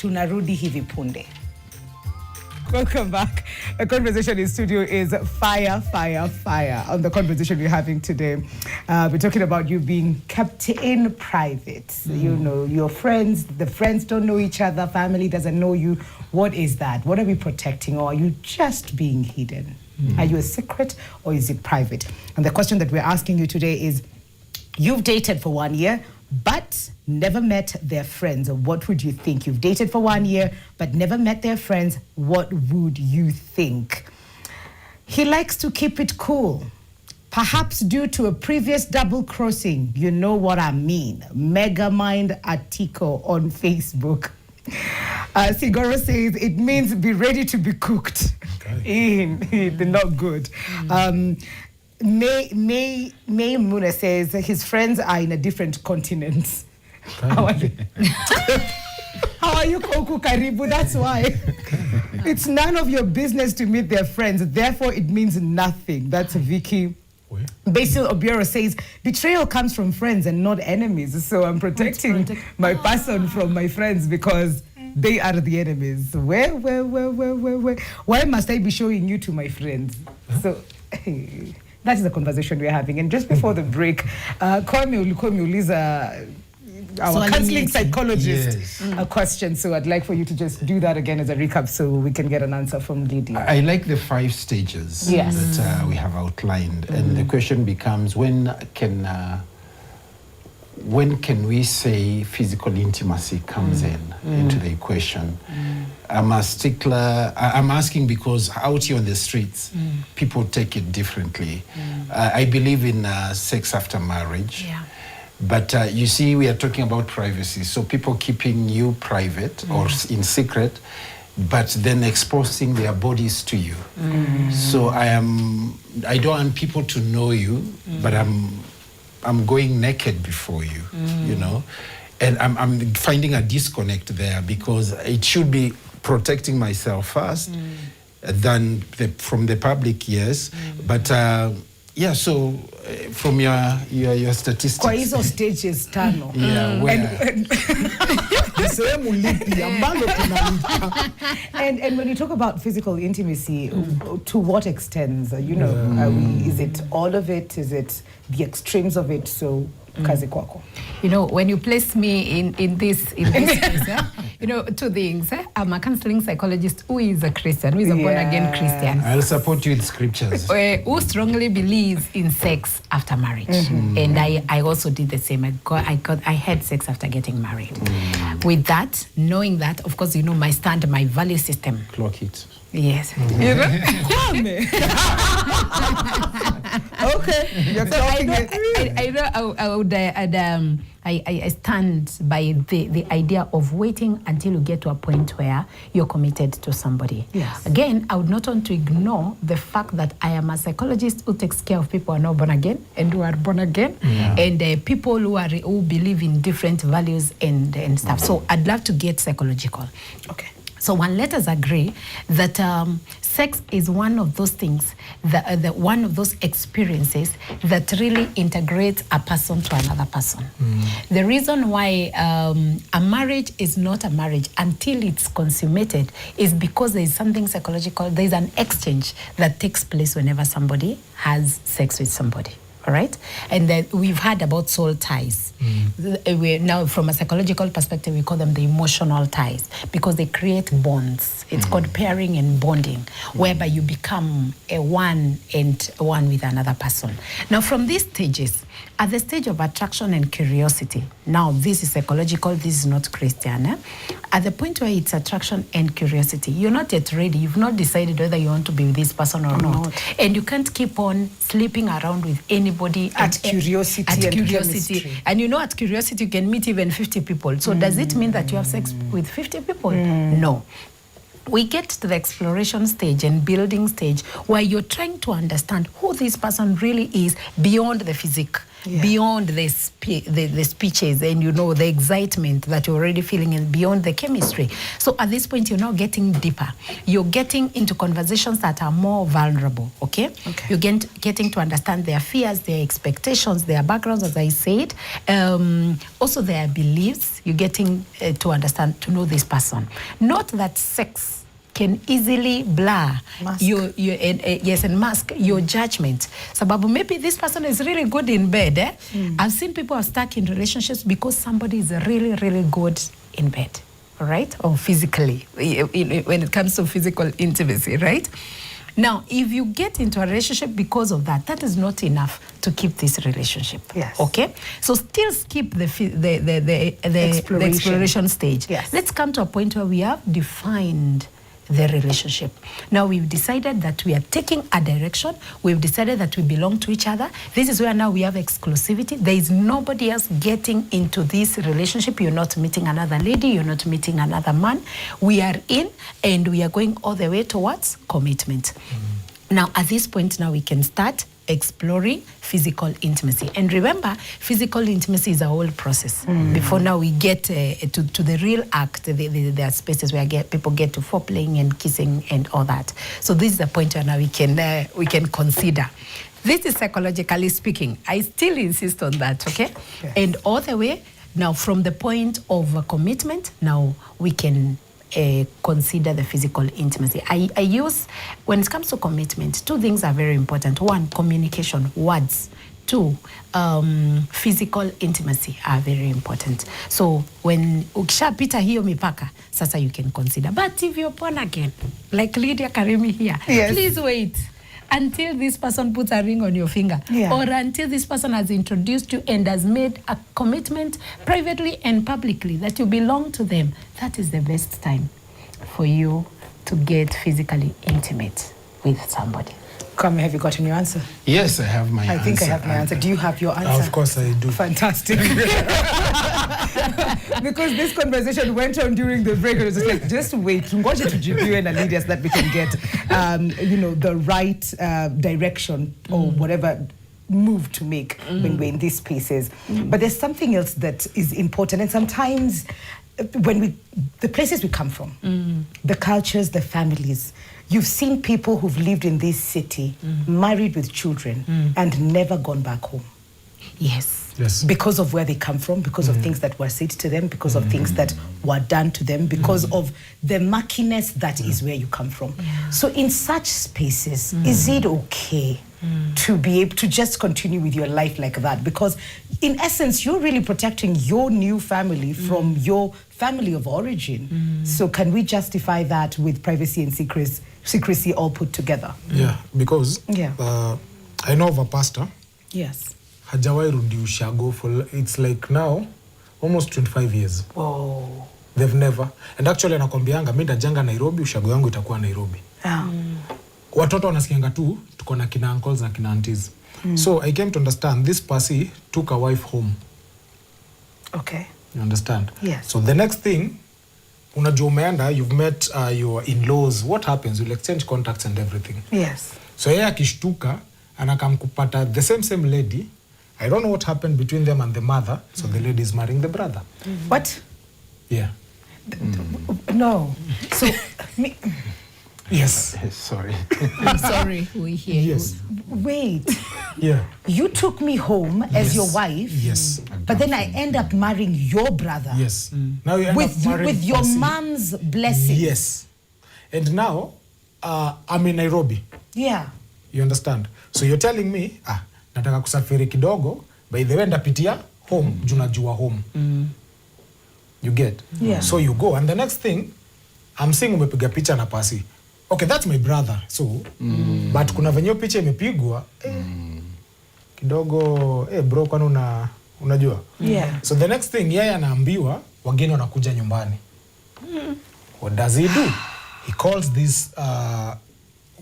tunarudi hivi punde. Welcome back. The conversation in studio is fire, fire, fire. On the conversation we're having today, we're talking about you being kept in private. You know, your friends, the friends don't know each other, family doesn't know you. What is that? What are we protecting, or are you just being hidden? Are you a secret, or is it private? And the question that we're asking you today is, you've dated for 1 year, but never met their friends. What would you think? You've dated for 1 year, but never met their friends. What would you think? He likes to keep it cool. Perhaps due to a previous double crossing. You know what I mean. Megamind article on Facebook. Sigoro says it means be ready to be cooked. Okay. Not good. May Muna says his friends are in a different continent. How are you? How are you, Koku Karibu? That's why. It's none of your business to meet their friends. Therefore, it means nothing. That's Vicky. Basil Obiero says betrayal comes from friends and not enemies. So I'm protecting my person from my friends because they are the enemies. Where? Why must I be showing you to my friends? So. That is the conversation we're having. And just before the break, Kwame Uliza, our counseling psychologist, a question. So I'd like for you to just do that again as a recap so we can get an answer from Lydia. I like the 5 stages that we have outlined. And the question becomes, when can we say physical intimacy comes into the equation? I'm a stickler. I'm asking because out here on the streets, people take it differently. I believe in sex after marriage. Yeah. But you see, we are talking about privacy. So people keeping you private or in secret, but then exposing their bodies to you. So I don't want people to know you, but I'm going naked before you, you know? And I'm finding a disconnect there because it should be protecting myself first than from the public, yes. But so from your statistics. Kwa hizo stages tano. And when you talk about physical intimacy, to what extent, you know, is it all of it? Is it the extremes of it? So kazi kwako. You know, when you place me in this place, you know, 2 things. I'm a counseling psychologist who is a Christian, who is a born-again Christian. I'll support you with scriptures. Who strongly believes in sex after marriage. And I also did the same. I had sex after getting married. With that, knowing that, of course, you know, my stand, my value system. Clock it. Yes. You know? Okay. You're talking I stand by the idea of waiting until you get to a point where you're committed to somebody. Yes. Again, I would not want to ignore the fact that I am a psychologist who takes care of people who are not born again and who are born again, and people who believe in different values and stuff. So I'd love to get psychological. Okay. So let us agree that sex is one of those things, one of those experiences that really integrates a person to another person. The reason why a marriage is not a marriage until it's consummated is because there is something psychological, there is an exchange that takes place whenever somebody has sex with somebody. All right? And then we've heard about soul ties. Now, from a psychological perspective, we call them the emotional ties because they create bonds. It's called pairing and bonding, whereby you become a one and one with another person. Now, from these stages, at the stage of attraction and curiosity, now this is psychological, this is not Christian. At the point where it's attraction and curiosity, you're not yet ready. You've not decided whether you want to be with this person or not. And you can't keep on sleeping around with anybody at curiosity and curiosity. And you know, at curiosity, you can meet even 50 people. So does it mean that you have sex with 50 people? No. We get to the exploration stage and building stage where you're trying to understand who this person really is beyond the physique. beyond the speeches and, you know, the excitement that you're already feeling, and beyond the chemistry. So at this point, you're now getting deeper. You're getting into conversations that are more vulnerable, okay? You're getting to understand their fears, their expectations, their backgrounds, as I said, also their beliefs. You're getting to understand, to know this person. Not that sex can easily blur and mask your judgment. Sababu, maybe this person is really good in bed. I've seen people are stuck in relationships because somebody is really, really good in bed, right? Or physically, when it comes to physical intimacy, right? Now, if you get into a relationship because of that, that is not enough to keep this relationship. Yes. Okay? So still skip the exploration stage. Yes. Let's come to a point where we have defined the relationship. Now we've decided that we are taking a direction. We've decided that we belong to each other. This is where now we have exclusivity. There is nobody else getting into this relationship. You're not meeting another lady. You're not meeting another man. We are in, and we are going all the way towards commitment. Now, at this point, now we can start exploring physical intimacy. And remember, physical intimacy is a whole process. Before now we get to the real act. There are spaces where people get to foreplaying and kissing and all that. So this is the point where now we can consider. This is psychologically speaking. I still insist on that, okay? Yes. And all the way, now from the point of commitment, now we can consider the physical intimacy. I use, when it comes to commitment, two things are very important. One, communication, words. Two, physical intimacy are very important. So when ukishapita hiyo mipaka, sasa you can consider. But if you're born again, like Lydia Karimi here, please wait until this person puts a ring on your finger, or until this person has introduced you and has made a commitment privately and publicly that you belong to them. That is the best time for you to get physically intimate with somebody. Kwame, have you gotten your answer? Yes, I have my answer. I think I have my answer. Do you have your answer? Of course I do. Fantastic. Because this conversation went on during the break. It was just like, just wait. Ngoja tujibiwe na Lydia so that we can get, the right direction or whatever move to make when we're in these spaces. But there's something else that is important. And sometimes when the places we come from, the cultures, the families, you've seen people who've lived in this city, married with children, and never gone back home. Yes. Because of where they come from, because of things that were said to them, because of things that were done to them, because of the murkiness that is where you come from. So in such spaces, is it okay to be able to just continue with your life like that? Because in essence, you're really protecting your new family from your family of origin. So can we justify that with privacy and secrecy all put together? Yeah, because I know of a pastor. Yes. Hajawai rudi ushago for, it's like now almost 25 years. Oh. They've never. And actually anakwambianga mimi ndajanga Nairobi, ushago yangu itakuwa Nairobi. Watoto wanasikianga tu tuko na kina uncles na kina aunties. So I came to understand this Pasi took a wife home. Okay. You understand? Yes. So the next thing, unajua umeenda, you've met your in-laws. What happens? You'll exchange contacts and everything. Yes. So yeye akishtuka anakamkupata the same lady. I don't know what happened between them and the mother. So the lady is marrying the brother. What? Yeah. No. So yes. Sorry. I'm sorry, we hear you. Wait. Yeah. You took me home as your wife. Yes. But then I end up marrying your brother. Yes. Now you end up marrying with your Pasi. mom's blessing. Yes. And now I'm in Nairobi. Yeah. You understand? So you're telling me, nataka kusafiri kidogo, by the way ndapitia home, junajua home. You get? Yeah. So you go, and the next thing, I'm seeing umepiga picha na Pasi. Okay, that's my brother. So, but kuna venye picha imepigwa, kidogo, bro, kwani unajua? Yeah. So the next thing, yeye anaambiwa, wageni wanakuja nyumbani. What does he do? He calls this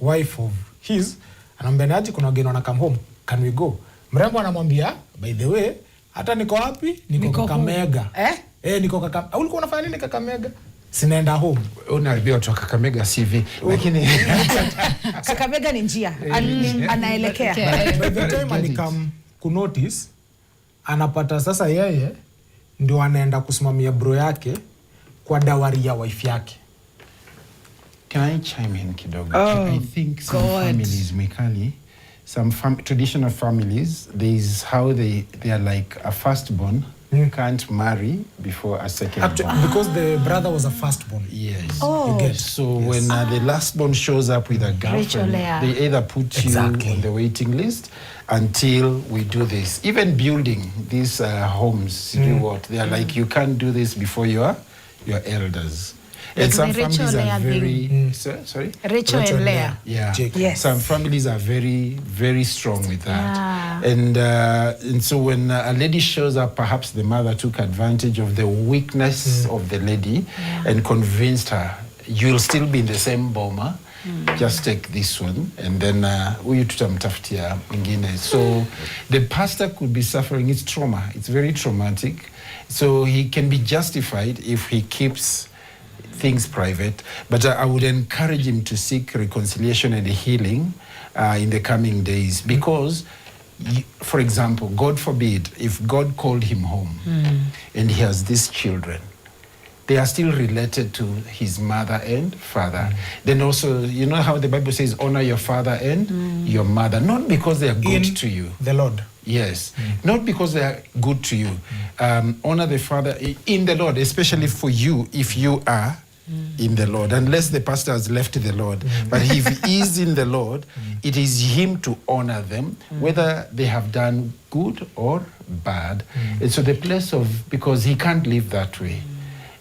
wife of his, anamwambia aje kuna wageni wana come home, can we go? Mrembo anamwambia, by the way, hata niko wapi? Niko Kakamega. Niko Kakamega. Ulikuwa unafanya nini Kakamega? Sinaenda home. Unaambia watu wa Kakamega CV, lakini Kakamega ni njia. Anaelekea. By the time alikam kunotice, anapata sasa yeye ndio anaenda kusimamia bro yake kwa dawari ya wife yake. Can I chime in kidogo? Oh, I think some God. families, Mikali, some traditional families, there is how they are like a firstborn can't marry before a second. Actually, because the brother was a firstborn. Yes. You get. So when the lastborn shows up with a girlfriend, Leia. they either put Exactly. you on the waiting list until we do this. Even building these homes, do what? They are like, you can't do this before your elders. Like And some the Rachel families are Leia very... thing. Sorry? Rachel and Leia. Yeah. Jake. Yes. Some families are very, very strong with that. Yeah. And so when a lady shows up, perhaps the mother took advantage of the weakness of the lady and convinced her, you'll still be in the same boma, just take this one. And then huyu tutamtafutia mwingine. So the pastor could be suffering. It's trauma. It's very traumatic. So he can be justified if he keeps things private, but I would encourage him to seek reconciliation and healing in the coming days, because for example, God forbid, if God called him home and he has these children, they are still related to his mother and father. Then also, you know how the Bible says, honor your father and your mother, not because they are good In to you. the Lord. Yes, not because they are good to you. Honor the father in the Lord, especially for you if you are in the Lord, unless the pastor has left the Lord. But if he is in the Lord, it is him to honor them, whether they have done good or bad. And so the place of, because he can't live that way.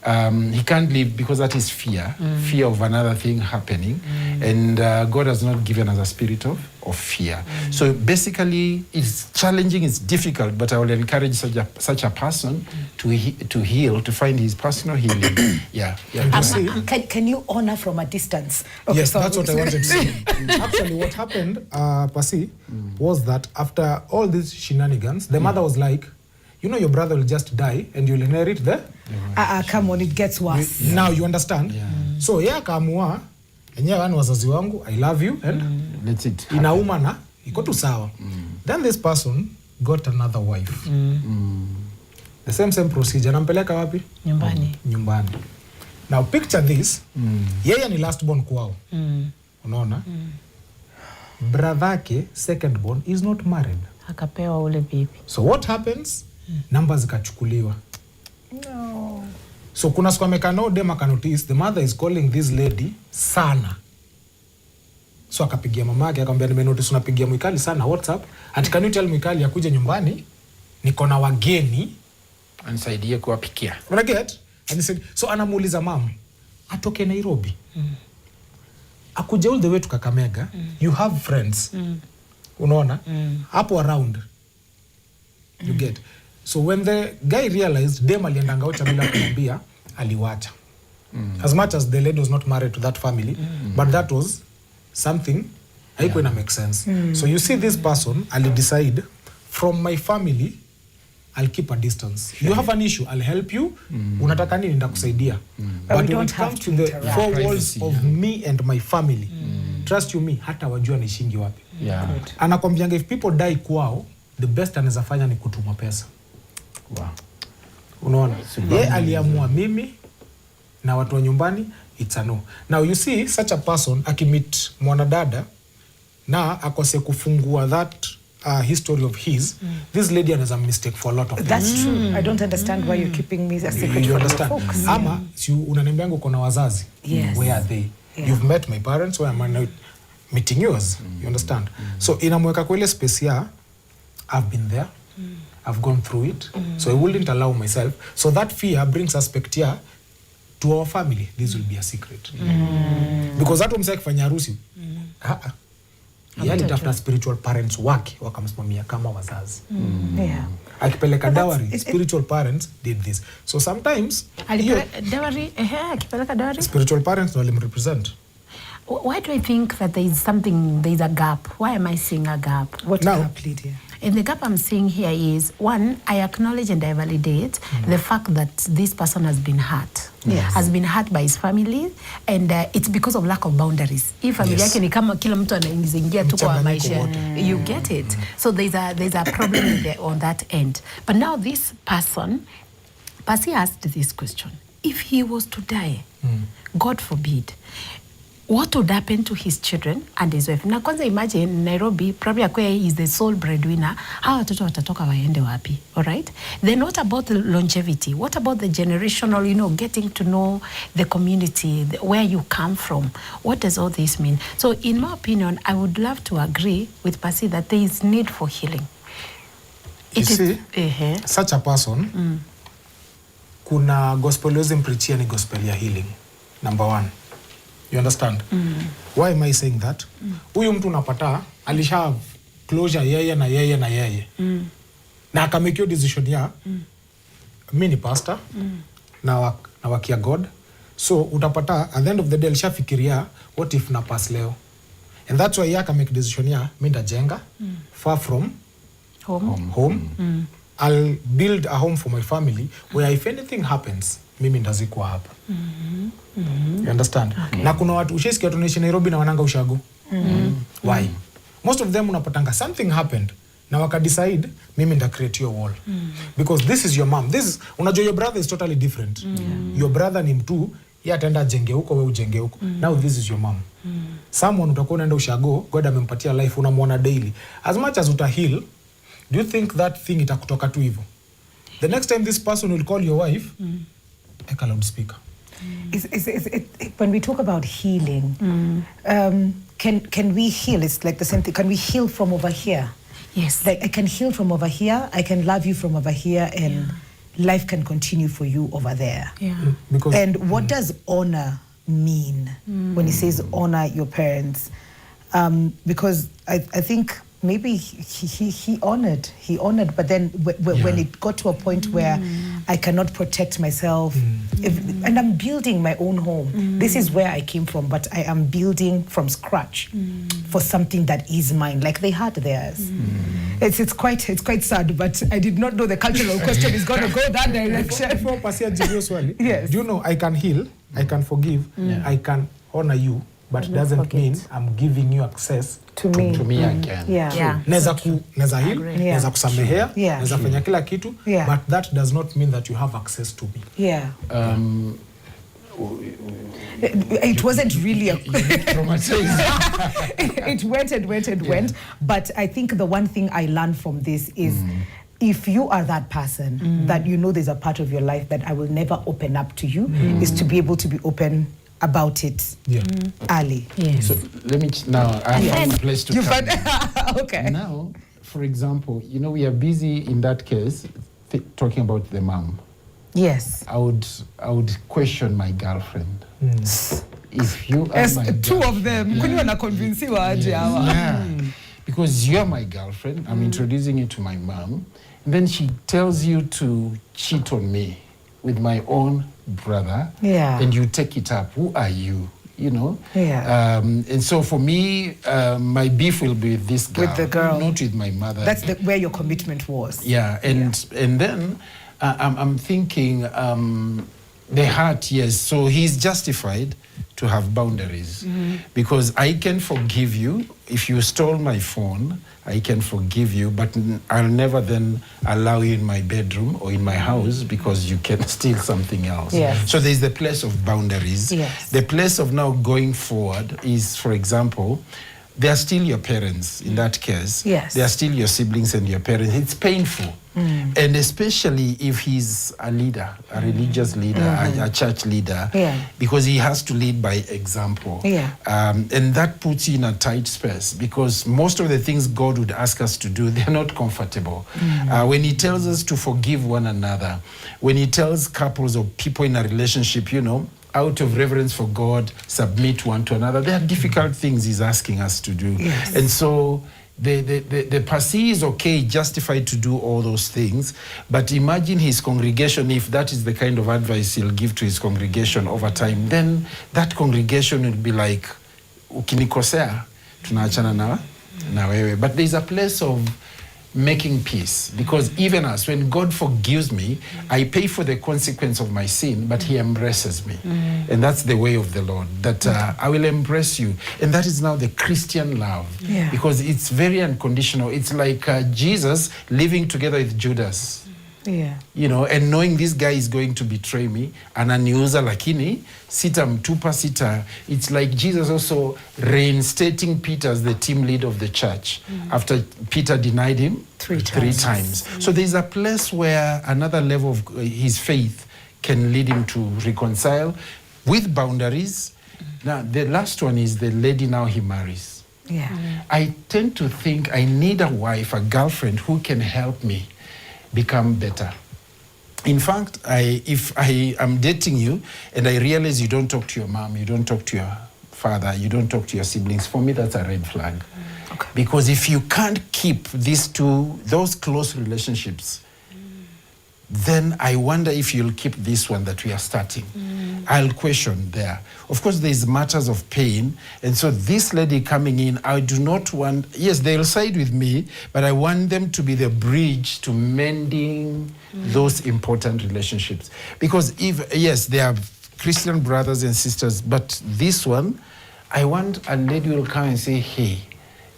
He can't live because that is fear, fear of another thing happening. And God has not given us a spirit of fear. So basically, it's challenging, it's difficult, but I will encourage such a person to heal, to find his personal healing. Yeah. Can you honor from a distance? Yes, sorry. that's what I wanted to say. Actually, what happened, Pasi, was that after all these shenanigans, the mother was like, you know, your brother will just die and you'll inherit the... Come on, it gets worse. Now you understand? Yeah. So akaamua, enyewe wani wazazi wangu, I love you, and Let it happen. inauma na iko tu sawa. Then this person got another wife. The same procedure. Nampeleka wapi? Nyumbani. Now picture this. Yeye ni last born kwao. Unaona? Brotherke, second born, is not married. Akapewa ule baby. So what happens? Numbers zikachukuliwa. No. So kuna siku ameka no dem akanotice the mother is calling this lady sana. So akapigia mamake akamwambia nimenotice unapigia Mwikali sana WhatsApp. Ati can you tell Mwikali akuje nyumbani? Niko na wageni. Anisaidie kuwapikia. Una get? And he said, so anamuuliza mama, atoke Nairobi. Akuje all the way to Kakamega. You have friends. Unaona? Hapo around. You get? So when the guy realized dem aliendanga out bila kumwambia, aliwacha. As much as the lady was not married to that family, but that was something haikuwa ina make sense. So you see this person ali decide from my family I'll keep a distance. You have an issue, I'll help you. Unataka nini nitakusaidia. But we when don't it have comes to to the interact. four walls Privacy, of me and my family, trust you me, hata wajua naishingi wapi. Yeah. Anakwambianga if people die kwao, the best anaweza fanya ni kutuma pesa. Wow. Unaona? Ye aliamua mimi na watu wa nyumbani, it's a no. Now you see such a person akimit mwanadada na akose kufungua that history of his, this lady anaweza mistake for a lot of things. That's true. I don't understand why you're keeping me a secret You from understand? your folks. Ama si unaniambianga uko na wazazi. Yes. Where are they? Yeah. You've met my parents, where am I now meeting yours? You understand? So inamweka kwa ile space ya I've been there. I've gone through it. So I wouldn't allow myself. So that fear brings aspect here to our family. This will be a secret. Because hata msaki kufanya harusi. Yani tafuta spiritual parents wake wakamsimamia kama wazazi. Yeah. Akipeleka But that's- dowry, spiritual parents did this. So sometimes Akipeleka dowry. spiritual parents no represent. Why do I think that there is a gap? Why am I seeing a gap? What Now- gap, Lydia? And the gap I'm seeing here is, one, I acknowledge and I validate the fact that this person has been hurt. has been hurt by his family, and it's because of lack of boundaries. If family yake ni kama kila mtu anaingia tu kwa maisha, you get it. So there's a problem there on that end. But now this person, Percy asked this question: if he was to die, God forbid, what would happen to his children and his wife? Na kwanza imagine Nairobi, probably akwe is the sole breadwinner. Hawa watoto watatoka waende wapi? All right? Then what about the longevity? What about the generational, getting to know the community, where you come from? What does all this mean? So in my opinion, I would love to agree with Percy that there is need for healing. You see, such a person, kuna gospelism preachia ni gospel ya healing. Number one. You understand? Why am I saying that? Huyu mtu unapata alisha have closure yeye na yeye na yeye. Na akamekio decision ya mimi ni pastor na wakia God. So utapata at the end of the day alishafikiria what if na pass leo. And that's why yaka make decision ya mimi ndajenga far from home. I'll build a home for my family where if anything happens mimi ndazikwa hapa. You understand? Okay. Na kuna watu ushesikia tunaishi Nairobi na wananga ushago. Why? Most of them unapatanga something happened na waka decide mimi nda create your wall. Because this is your mom. Unajua your brother is totally different. Your brother ni mtu yeye ataenda jenge huko wewe ujenge huko. Now this is your mom. Someone utakuwa unaenda ushago, God amempatia life unamuona daily. As much as uta heal, do you think that thing itakutoka tu hivyo? The next time this person will call your wife, take a loudspeaker. When we talk about healing, can we heal? It's like the same thing. Can we heal from over here? Yes. Like I can heal from over here. I can love you from over here, and life can continue for you over there. Yeah. Because, and what does honor mean when he says honor your parents? Because I think maybe he honored, but then when it got to a point where I cannot protect myself, and I'm building my own home. This is where I came from, but I am building from scratch for something that is mine, like they had theirs. It's quite sad, but I did not know the cultural question is going to go that direction. Yes. Do you know I can heal, I can forgive, I can honor you, but it doesn't mean I'm giving you access to me again. Neza heal, neza kusamehea, neza fanya kila kitu, but that does not mean that you have access to me. It wasn't really it went. But I think the one thing I learned from this is if you are that person that there's a part of your life that I will never open up to you, is to be able to be open about it early. Yes. So let me now I have a place to come. Okay. Now, for example, we are busy in that case talking about the mom. Yes. I would question my girlfriend. If you are my two of them, couldn't you convince you? Because you're my girlfriend, I'm introducing you to my mom, and then she tells you to cheat on me with my own brother, and you take it up. Who are you? And so for me, my beef will be with this girl, with the girl, not with my mother. That's where your commitment was. And then I'm thinking the heart, yes. So he's justified to have boundaries because I can forgive you if you stole my phone. I can forgive you, but I'll never then allow you in my bedroom or in my house because you can steal something else. Yes. So there's the place of boundaries. Yes. The place of now going forward is, for example, they are still your parents in that case. Yes. They are still your siblings and your parents. It's painful. And especially if he's a leader, a religious leader, a church leader, because he has to lead by example. And that puts you in a tight space because most of the things God would ask us to do, they're not comfortable. When he tells us to forgive one another, when he tells couples or people in a relationship, out of reverence for God, submit one to another, there are difficult things he's asking us to do. Yes. And so the Percy is okay, justified to do all those things, but imagine his congregation, if that is the kind of advice he'll give to his congregation over time, then that congregation will be like, ukinikosea, tunaachana na wewe. But there's a place of making peace. Because even us, when God forgives me, I pay for the consequence of my sin, but he embraces me. And that's the way of the Lord, that I will embrace you. And that is now the Christian love. Because it's very unconditional. It's like Jesus living together with Judas. You know, and knowing this guy is going to betray me, ananiuza lakini sitamtupa sita. It's like Jesus also reinstating Peter as the team lead of the church after Peter denied him three times. So there's a place where another level of his faith can lead him to reconcile with boundaries. Now the last one is the lady now he marries. I tend to think I need a wife, a girlfriend who can help me become better. In fact, if I am dating you and I realize you don't talk to your mom, you don't talk to your father, you don't talk to your siblings, for me that's a red flag. Because if you can't keep those close relationships, then I wonder if you'll keep this one that we are starting. I'll question there. Of course, there's matters of pain. And so this lady coming in, I do not want, yes, they'll side with me, but I want them to be the bridge to mending those important relationships. Because yes, they are Christian brothers and sisters, but this one, I want a lady who will come and say, hey,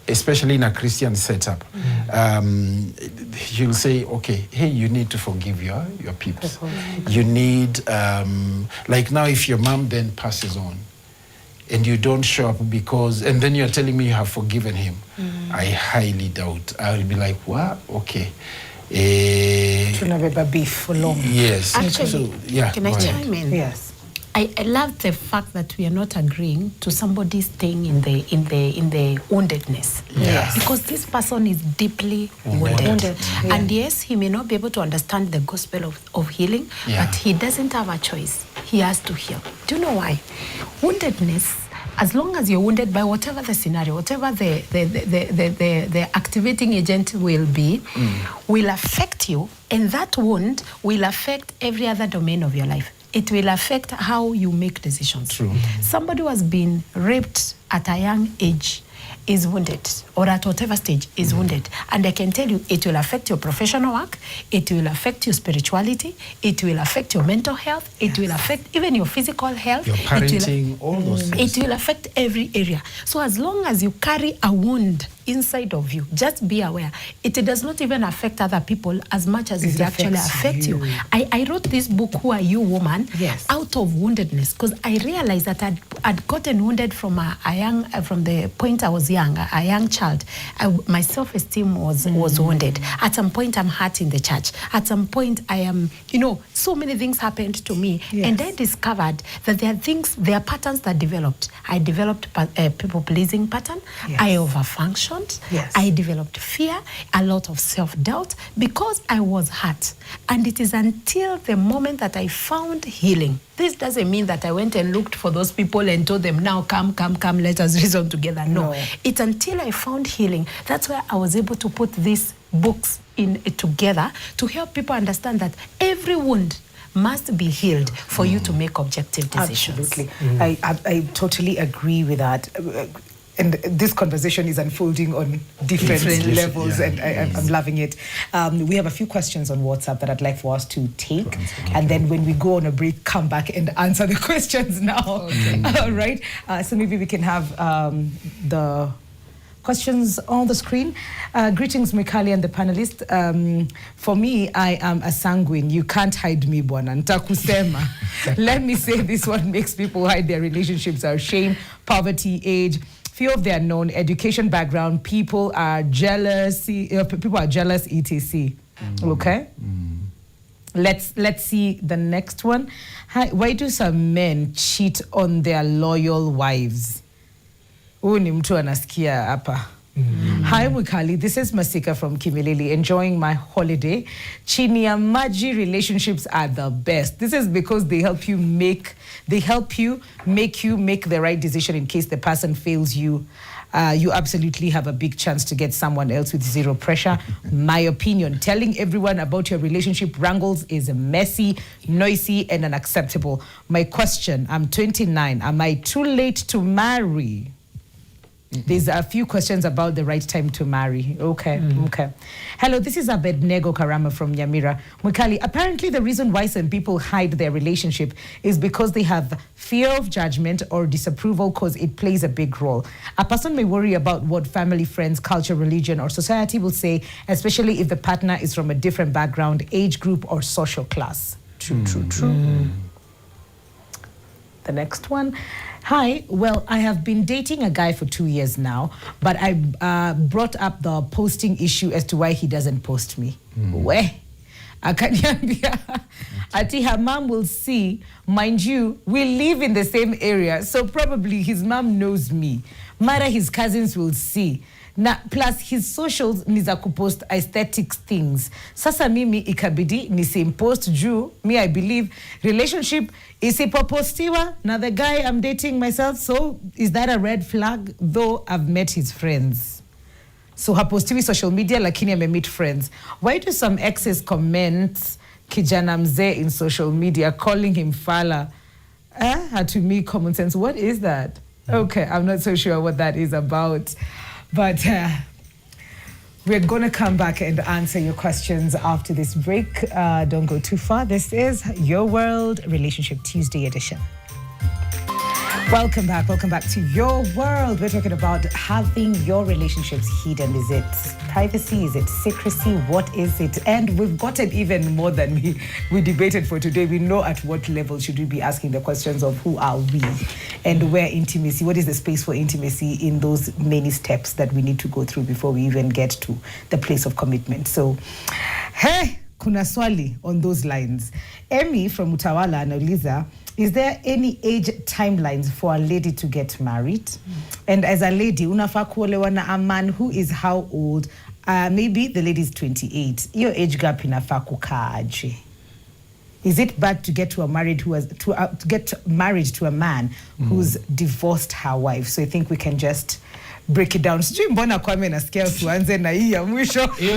especially in a Christian setup, you'll say, okay, hey, you need to forgive your peeps. You need, like now if your mom then passes on and you don't show up and then you're telling me you have forgiven him, I highly doubt. I will be like, what? Okay. Beef for long. Yes. Actually, so, yeah, can I chime in? Yes. I love the fact that we are not agreeing to somebody staying in the woundedness. Because this person is deeply wounded. And yes, he may not be able to understand the gospel of healing, but he doesn't have a choice. He has to heal. Do you know why? Woundedness, as long as you're wounded by whatever the scenario, whatever the activating agent will be, will affect you, and that wound will affect every other domain of your life. It will affect how you make decisions. True. Somebody who has been raped at a young age is wounded, or at whatever stage is wounded. And I can tell you, it will affect your professional work, it will affect your spirituality, it will affect your mental health, it will affect even your physical health. Your parenting, all those things. It will affect every area. So as long as you carry a wound inside of you, just be aware. It does not even affect other people as much as it actually affects you. I wrote this book, Who Are You, Woman? Out of woundedness, because I realized that I'd gotten wounded from from the point I was young, a young child. My self-esteem was wounded. At some point, I'm hurt in the church. At some point, I am, so many things happened to me. And I discovered that there are patterns that developed. I developed a people-pleasing pattern. I overfunctioned. I developed fear, a lot of self-doubt, because I was hurt. And it is until the moment that I found healing. This doesn't mean that I went and looked for those people and told them, now come, let us reason together. No. It's until I found healing. That's where I was able to put these books together to help people understand that every wound must be healed for you to make objective decisions. Absolutely. I totally agree with that. And this conversation is unfolding on different levels, and I'm loving it. We have a few questions on WhatsApp that I'd like for us to take, and then when we go on a break, come back and answer the questions now. All right. So maybe we can have the questions on the screen. Greetings, Mikali and the panelists. For me, I am a sanguine. You can't hide me, bwana. Ntakusema. Let me say this one makes people hide their relationships are shame, poverty, age, fear of the unknown, education background, people are jealous, etc. Okay? Let's see the next one. Why do some men cheat on their loyal wives? Huyu ni mtu anasikia hapa. Hi Mukali, this is Masika from Kimilili, enjoying my holiday. Chini and Maji relationships are the best. This is because they help you make the right decision in case the person fails you. You absolutely have a big chance to get someone else with zero pressure. My opinion, telling everyone about your relationship wrangles is messy, noisy, and unacceptable. My question, I'm 29. Am I too late to marry? There's a few questions about the right time to marry. Okay. Hello, this is Abednego Karama from Nyamira. Mwikali, apparently the reason why some people hide their relationship is because they have fear of judgment or disapproval, because it plays a big role. A person may worry about what family, friends, culture, religion, or society will say, especially if the partner is from a different background, age group, or social class. True. The next one. Hi, well, I have been dating a guy for 2 years now, but I brought up the posting issue as to why he doesn't post me. Weh? Akaniambia, ati her mom will see, mind you, we live in the same area, so probably his mom knows me. Mara his cousins will see. Na plus his socials ni za kupost aesthetics things. Sasa mimi ikabidi nisimpost juu. Me, I believe relationship isipopostiwa na the guy I'm dating myself. So is that a red flag? Though I've met his friends. So hapostiwi social media lakini amemeet friends. Why do some exes comment kijana mzee in social media calling him fala? To me, common sense. What is that? Okay, I'm not so sure what that is about. But we're going to come back and answer your questions after this break. Don't go too far. This is Your World Relationship Tuesday edition. Welcome back to Your World. We're talking about having your relationships hidden. Is it privacy? Is it secrecy? What is it? And we've gotten even more than we debated for today. We know at what level should we be asking the questions of who are we and where intimacy, what is the space for intimacy in those many steps that we need to go through before we even get to the place of commitment. So, hey, kuna swali on those lines. Emmy from Utawala anauliza, is there any age timelines for a lady to get married? And as a lady, unafaa kuolewa na a man who is how old? Maybe the lady is 28. Your age gap inafaa kukaa aje? Is it bad to get married to a man who's divorced her wife? So I think we can just break it down. Sijui mbona Kwame nasikia tuanze na hii ya mwisho. You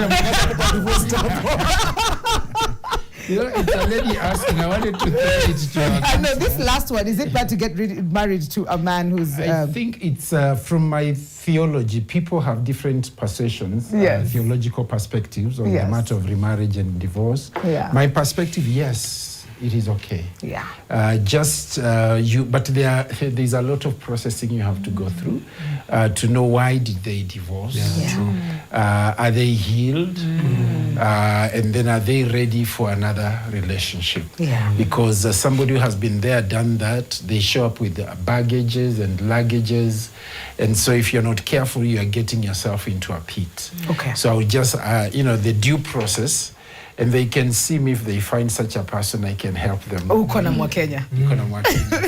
know, it's a lady asking. I wanted to tell it to her. I know this last one. Is it bad to get married to a man who's? I think it's from my theology. People have different perceptions, theological perspectives on the matter of remarriage and divorce. Yeah. My perspective, yes, it is okay. Yeah. But there's a lot of processing you have to go through to know why did they divorce. Yeah. True. Are they healed? And then are they ready for another relationship? Yeah. Because somebody who has been there, done that, they show up with baggages and luggages. And so if you're not careful, you are getting yourself into a pit. Okay. So I would just, the due process, and they can see me if they find such a person, I can help them. Uko na Mwakenya.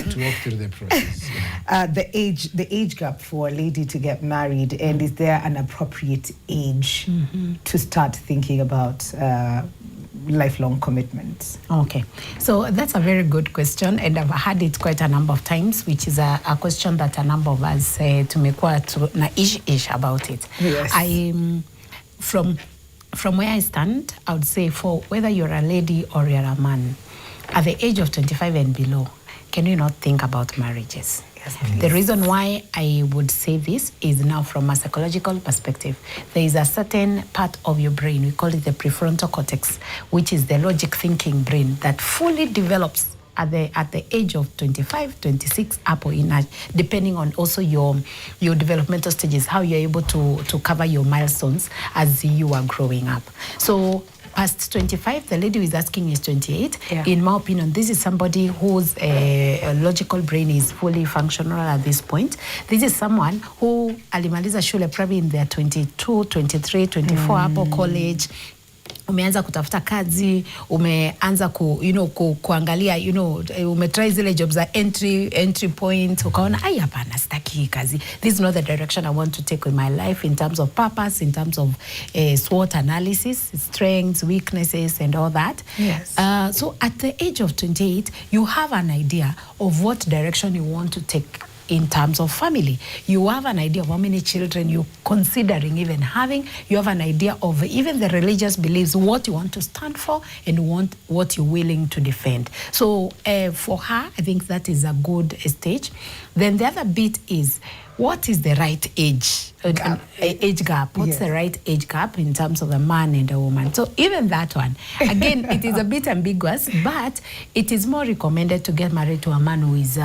To walk through the process. Yeah. The age gap for a lady to get married, and is there an appropriate age to start thinking about lifelong commitments? Okay, so that's a very good question, and I've had it quite a number of times, which is a question that a number of us tumekuwa na ish about it. Yes. From where I stand, I would say for whether you're a lady or you're a man, at the age of 25 and below, can you not think about marriages? Yes, the reason why I would say this is now from a psychological perspective. There is a certain part of your brain, we call it the prefrontal cortex, which is the logic thinking brain that fully develops at the age of 25, 26, up or in, depending on also your developmental stages, how you're able to cover your milestones as you are growing up. So past 25, the lady who is asking is 28. Yeah. In my opinion, this is somebody whose logical brain is fully functional at this point. This is someone who alimaliza shule probably in their 22, 23, 24, hapo college. Umeanza kutafuta kazi, umeanza kuangalia, umetry zile jobs za entry point, ukaona ai hapana sitaki kazi. This is not the direction I want to take in my life in terms of purpose, in terms of SWOT analysis, strengths, weaknesses and all that. Yes. So at the age of 28, you have an idea of what direction you want to take in terms of family. You have an idea of how many children you're considering even having. You have an idea of even the religious beliefs, what you want to stand for and what you're willing to defend. So for her, I think that is a good stage. Then the other bit is, what is the right age? Age gap. What's the right age gap in terms of a man and a woman? So even that one, again, it is a bit ambiguous, but it is more recommended to get married to a man who is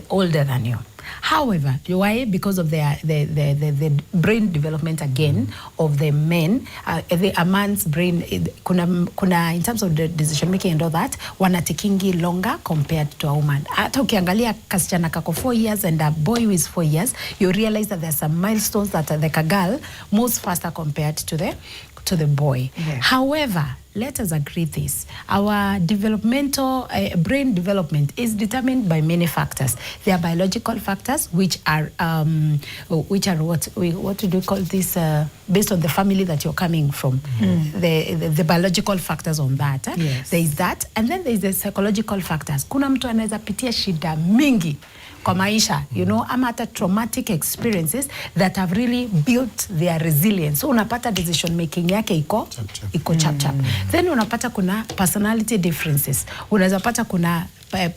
older than you. However, why? Because of the brain development again of the men, a man's brain, kuna in terms of the decision making and all that, wanatakingi longer compared to a woman. Hata ukiangalia kasichana kako 4 years and a boy who is 4 years, you realize that there's some milestones that like a girl moves faster compared to the boy. Yeah. However, let us agree this. Our developmental, brain development is determined by many factors. There are biological factors, which are what do you call this, based on the family that you're coming from. The biological factors on that. Yes. There is that. And then there is the psychological factors. Kuna mtu anaweza pitia shida mingi kwa maisha, you know, ama hata traumatic experiences that have really built their resilience. So unapata decision making yake iko chap. Then unapata kuna personality differences. Unaweza pata kuna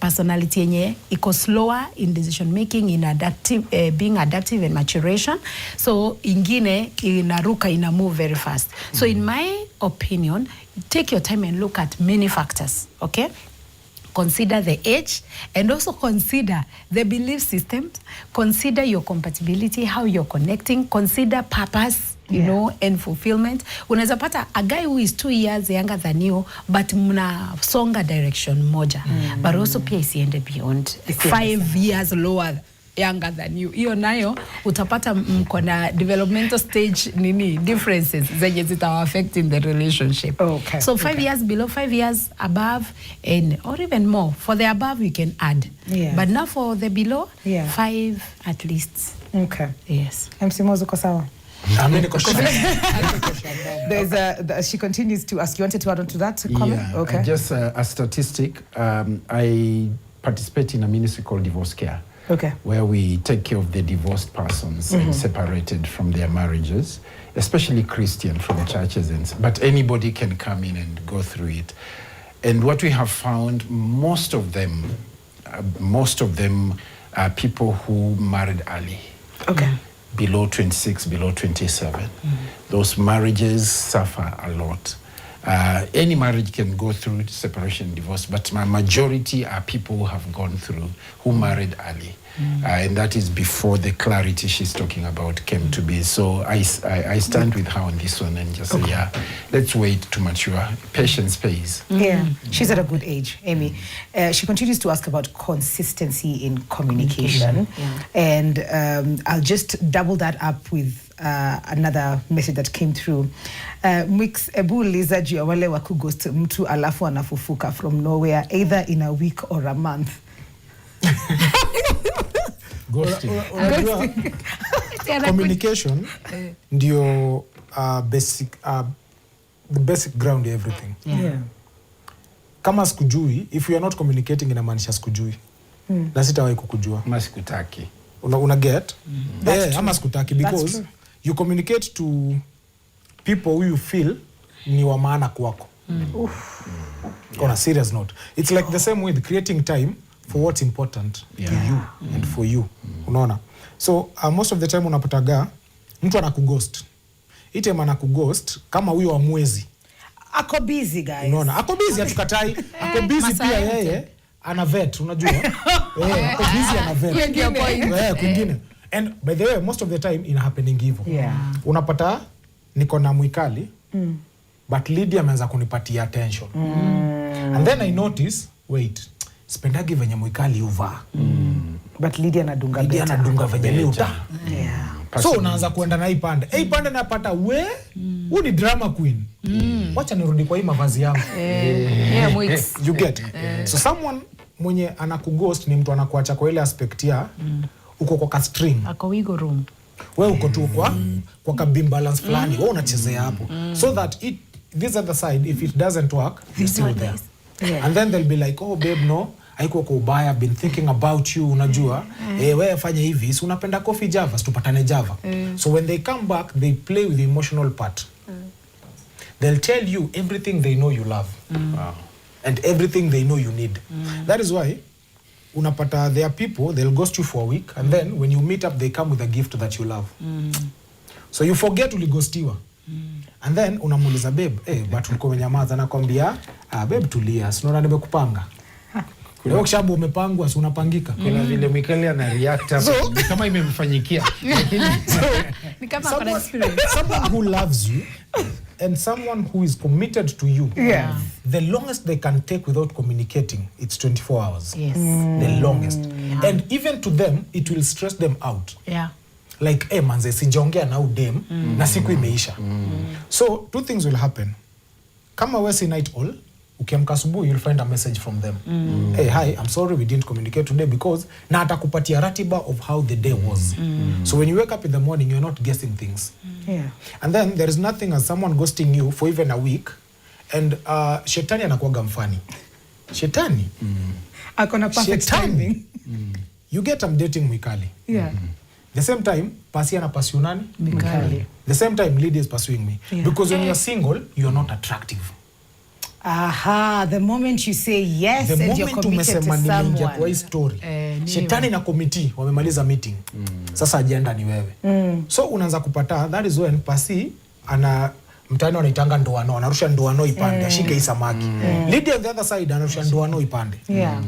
personality yenye iko slower in decision making, in adaptive, being adaptive and maturation. So ingine inaruka, ina move very fast. So in my opinion, take your time and look at many factors, okay? Consider the age and also consider the belief systems, consider your compatibility, how you're connecting, consider purpose, you know, and fulfillment. Unaweza pata a guy who is 2 years younger than you, but mnasonga direction moja, but also pia isiende beyond 5 years lower younger than you. Hiyo nayo utapata mko na developmental stage differences zenye zita affect in the relationship. Okay. So 5 years below, 5 years above, and or even more. For the above you can add. Yeah. But now for the below, 5 at least. Okay. Yes. MC Mozo uko sawa? She continues to ask. You wanted to add on to that comment? Yeah, okay. Just a statistic. I participate in a ministry called Divorce Care. Okay. Where we take care of the divorced persons and separated from their marriages, especially Christian from churches, but anybody can come in and go through it. And what we have found, most of them are people who married early. Okay. Below 26, below 27. Those marriages suffer a lot. Any marriage can go through separation and divorce, but my majority are people who have gone through, who married early. And that is before the clarity she's talking about came to be. So I stand with her on this one and just say, let's wait to mature. Patience pays. Yeah, she's at a good age, Amy. She continues to ask about consistency in communication. And I'll just double that up with another message that came through. Mix ebu liza juu ya wale wa kughost mtu alafu anafufuka from nowhere, either in a week or a month. Ghosting. Communication ndio the basic ground of everything. Yeah. Kama sikujui, if you are not communicating inamaanisha sikujui. Na sitawahi kukujua. Masikutaki. Una get? Ama sikutaki, because you communicate to people who you feel ni wa maana kwako. On a serious note. It's like the same with creating time for what's important to you and for you. Unaona? So most of the time unapataga mtu anakughost. Ite maana kughost kama huyo wa mwezi. Ako busy, guys. Unaona? Ako busy, hatukatai. Ako busy pia yeye ana vet, unajua? Ako busy ana vet. Kwingine. And by the way, most of the time ina happening hivyo. Yeah. Unapata niko na mwikali, but Lydia ameanza kunipatia attention. And then I notice, wait, spendagi venye mwikali uvaa. But Lydia anadunga better. Lydia anadunga venye ni uta. Yeah. So unaanza kuenda na hii pande. Hii pande napata we, huu ni drama queen. Wacha nirudi kwa hii mavazi yangu. You get? So someone mwenye anakughost ni mtu anakuacha kwa ile aspect ya uko kwa ka string. Ako wiggle room. Wewe uko tu kwa ka beam balance fulani, wewe unachezea hapo. So that this other side, if it doesn't work, you're still there. Yeah. And then they'll be like, oh babe, no, haiko kwa ubaya, been thinking about you, unajua wewe fanya hivi, si unapenda coffee Java, tupatane Java. So when they come back, they play with the emotional part. They'll tell you everything they know you love. Wow. And everything they know you need. That is why unapata there are people, they'll ghost you for a week, and then when you meet up, they come with a gift that you love. So you forget ulighostiwa. And then unamuuliza babe, but ulikuwa umenyamaza, nakwambia babe tulia, sinaona nimekupanga. Leo kishabu umepangwa, si unapangika. Kuna vile Mikali ana react hapo kama imemfanyikia. Ni kama kuna experience. Someone who loves you and someone who is committed to you. Yeah. The longest they can take without communicating, it's 24 hours. Yes. The longest. And even to them, it will stress them out. Yeah. Like, manze, sijaongea na udem, na siku imeisha. So, two things will happen. Kama we si night all, ukiamka asubuhi, you'll find a message from them. Hey, hi, I'm sorry we didn't communicate today because na atakupatia ratiba of how the day was. So when you wake up in the morning, you're not guessing things. Yeah. And then there is nothing as someone ghosting you for even a week, and shetani anakuwaga mfani. Shetani. Akona perfect timing. You get I'm dating Mikali. Yeah. The same time, Pasi ana pursue nani? Mikali. The same time, Lydia is pursuing me. Yeah. Because when you're single, you're not attractive. Aha, the moment you say yes The and you're moment committed to umesema nimeingia kwa hii someone. story, Niwe. shetani na committee wamemaliza meeting. Sasa agenda ni wewe. So unaanza kupata, that is when Pasi ana mtani wanaitanga ndoano, anarusha ndoano ipande, ashike hii samaki. Lydia on the other side anarusha ndoano ipande. Yeah.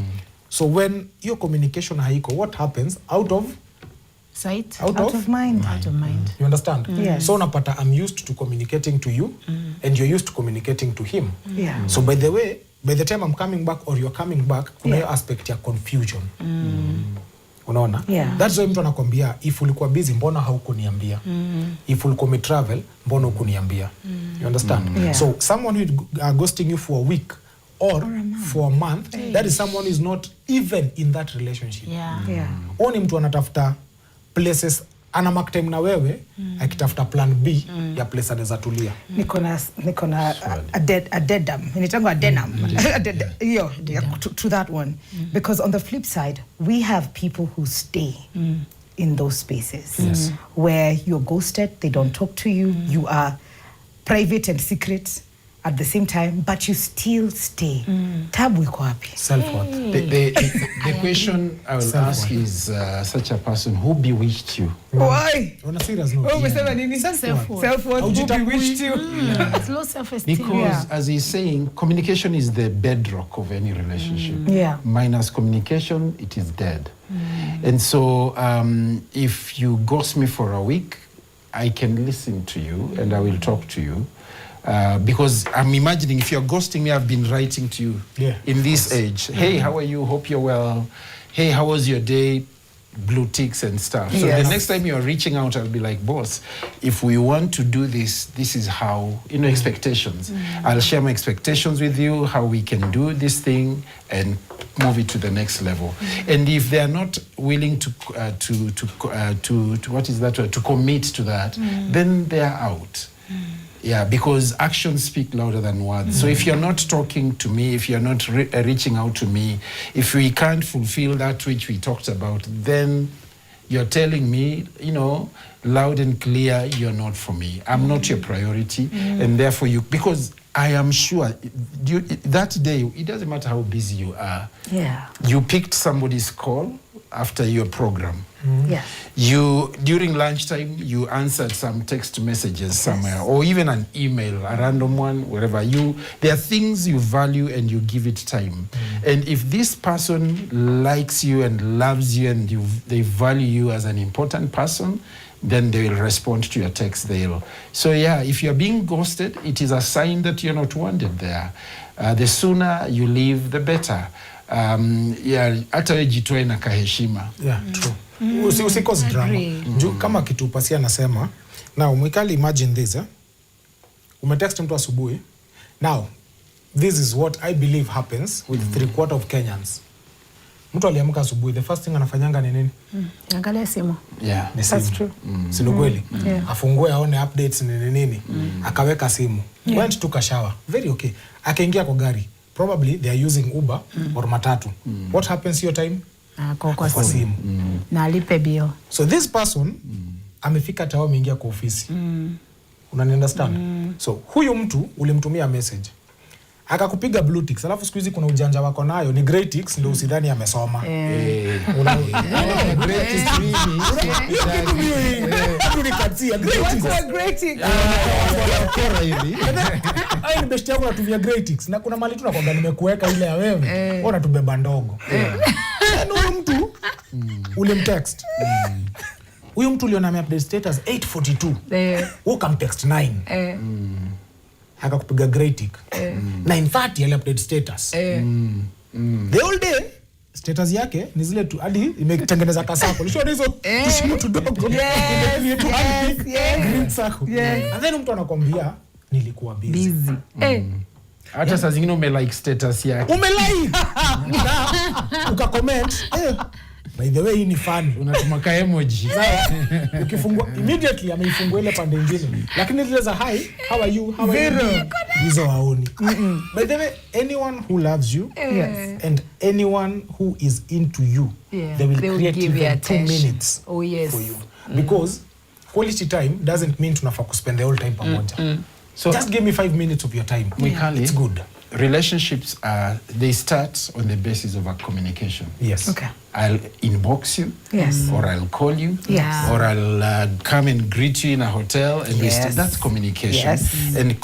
So when your communication haiko, what happens out of Sight. out Out of of mind. Out of mind. You understand? Yes. So unapata I'm used to communicating to you and you're used to communicating to him. Yeah. So by the way, by the time I'm coming back or you're coming back, kuna hiyo Yeah. aspect ya confusion. Unaona? Yeah. That's why mtu anakuambia if ulikuwa busy mbona haukuniambia? If ulikuwa umetravel mbona hukuniambia? You understand? Yeah. So someone who is ghosting you for a week or for a month, that is someone who is not even in that relationship. Yeah. Yeah. Oni mtu anatafuta places ana mark time na wewe akitafuta plan B ya place anaweza tulia. Niko na addendum. Inaitangwa addendum. Yo, to that one. Because on the flip side, we have people who stay in those spaces where you're ghosted, they don't talk to you, you are private and secret at the same time, but you still stay. Tabu iko wapi? Self-worth. The question I will ask is such a person who bewitched you. Why? On a serious note. Oh, umesema nini? Self-worth. Self-worth. Who Haujitambui. bewitched you? It's low self-esteem. Because as he's saying, communication is the bedrock of any relationship. Yeah. Minus communication, it is dead. And so if you ghost me for a week, I can listen to you and I will talk to you. Because I'm imagining if you're ghosting me, I've been writing to you in this age. Hey, how are you? Hope you're well. Hey, how was your day? Blue ticks and stuff. So the next time you're reaching out, I'll be like, boss, if we want to do this, this is how, expectations. I'll share my expectations with you, how we can do this thing and move it to the next level. And if they are not willing to what is that word? To commit to that, then they are out. Yeah, because actions speak louder than words. So if you're not talking to me, if you're not reaching out to me, if we can't fulfill that which we talked about, then you're telling me, loud and clear, you're not for me. I'm not your priority. And therefore because I am sure that day, it doesn't matter how busy you are. Yeah. You picked somebody's call after your program. Yeah. You, during lunchtime, you answered some text messages somewhere, or even an email, a random one, wherever there are things you value and you give it time. And if this person likes you and loves you and they value you as an important person, then they will respond to your text. So yeah, if you're being ghosted, it is a sign that you're not wanted there. The sooner you leave, the better. Hata wewe jitoe na kaheshima. Yeah, true. Usikose drama. Kama kitu Pasi anasema, now Mikali, imagine this, umetext mtu asubuhi. Now, this is what I believe happens with 3/4 of Kenyans. Mtu aliamka asubuhi, the first thing anafanyanga ni nini? Angalia simu. Yeah. That's true. Si ni kweli? Afungue aone updates nini. Akaweka simu. Went to shower. Very okay. Akaingia kwa gari. probably they are using Uber or matatu. What happens your time? Kwa simu. Na alipe bill. So this person amefika tao ameingia kwa ofisi. Unani understand? So huyu mtu ulimtumia message. Akakupiga blue ticks. Alafu siku hizi kuna ujanja wako nayo ni grey ticks ndio usidhani amesoma. Grey ticks really. Tunikatia grey ticks. Kora hivi. Ai ni best yangu natumia grey ticks na kuna mali tu nakwambia nimekuweka ile ya wewe. Ona tubeba ndogo. Huyu mtu ulimtext. Huyu mtu uliona ame-update status 8:42. Ukamtext 9. Akakupiga grey tick. 9:30 ali-update status. The whole day status yake ni zile tu hadi imetengeneza kasako. Lisho hizo tushimu tudogo. Yes. Green circle. And then mtu anakuambia nilikuwa busy. Hata saa zingine umelike status yake. Umelike. Ukacomment. By the way, hii ni funny. Unatuma ka emoji. Ukifungua immediately ameifungua ile pande nyingine. Lakini zile za hi, how are you? How are you? Hizo haoni. By the way, anyone who loves you and anyone who is into you, they will create even 2 minutes for you. Because quality time doesn't mean tunafaa kuspend the whole time pamoja. So just give me 5 minutes of your time. It's good. Relationships they start on the basis of a communication. Yes. Okay. I'll inbox you, or I'll call you, or I'll come and greet you in a hotel, and that's communication. Yes. And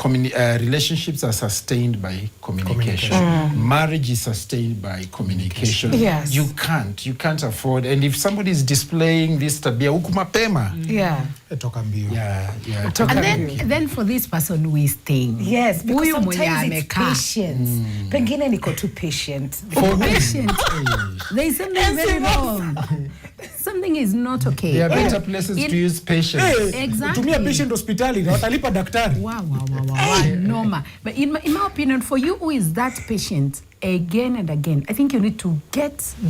relationships are sustained by communication. Marriage is sustained by communication. Yes. You can't afford. And if somebody is displaying this tabia huku mapema, toka mbio. And then for this person who is staying. Yes, because sometimes it's amekaa. patience. Pengine niko too patient. For patient. There is something very wrong. Something is not okay. There are better places to use patience. Exactly. Tumia patient hospitali na watalipa daktari. Wow. Norma. But in my opinion, for you who is that patient, again and again, I think you need to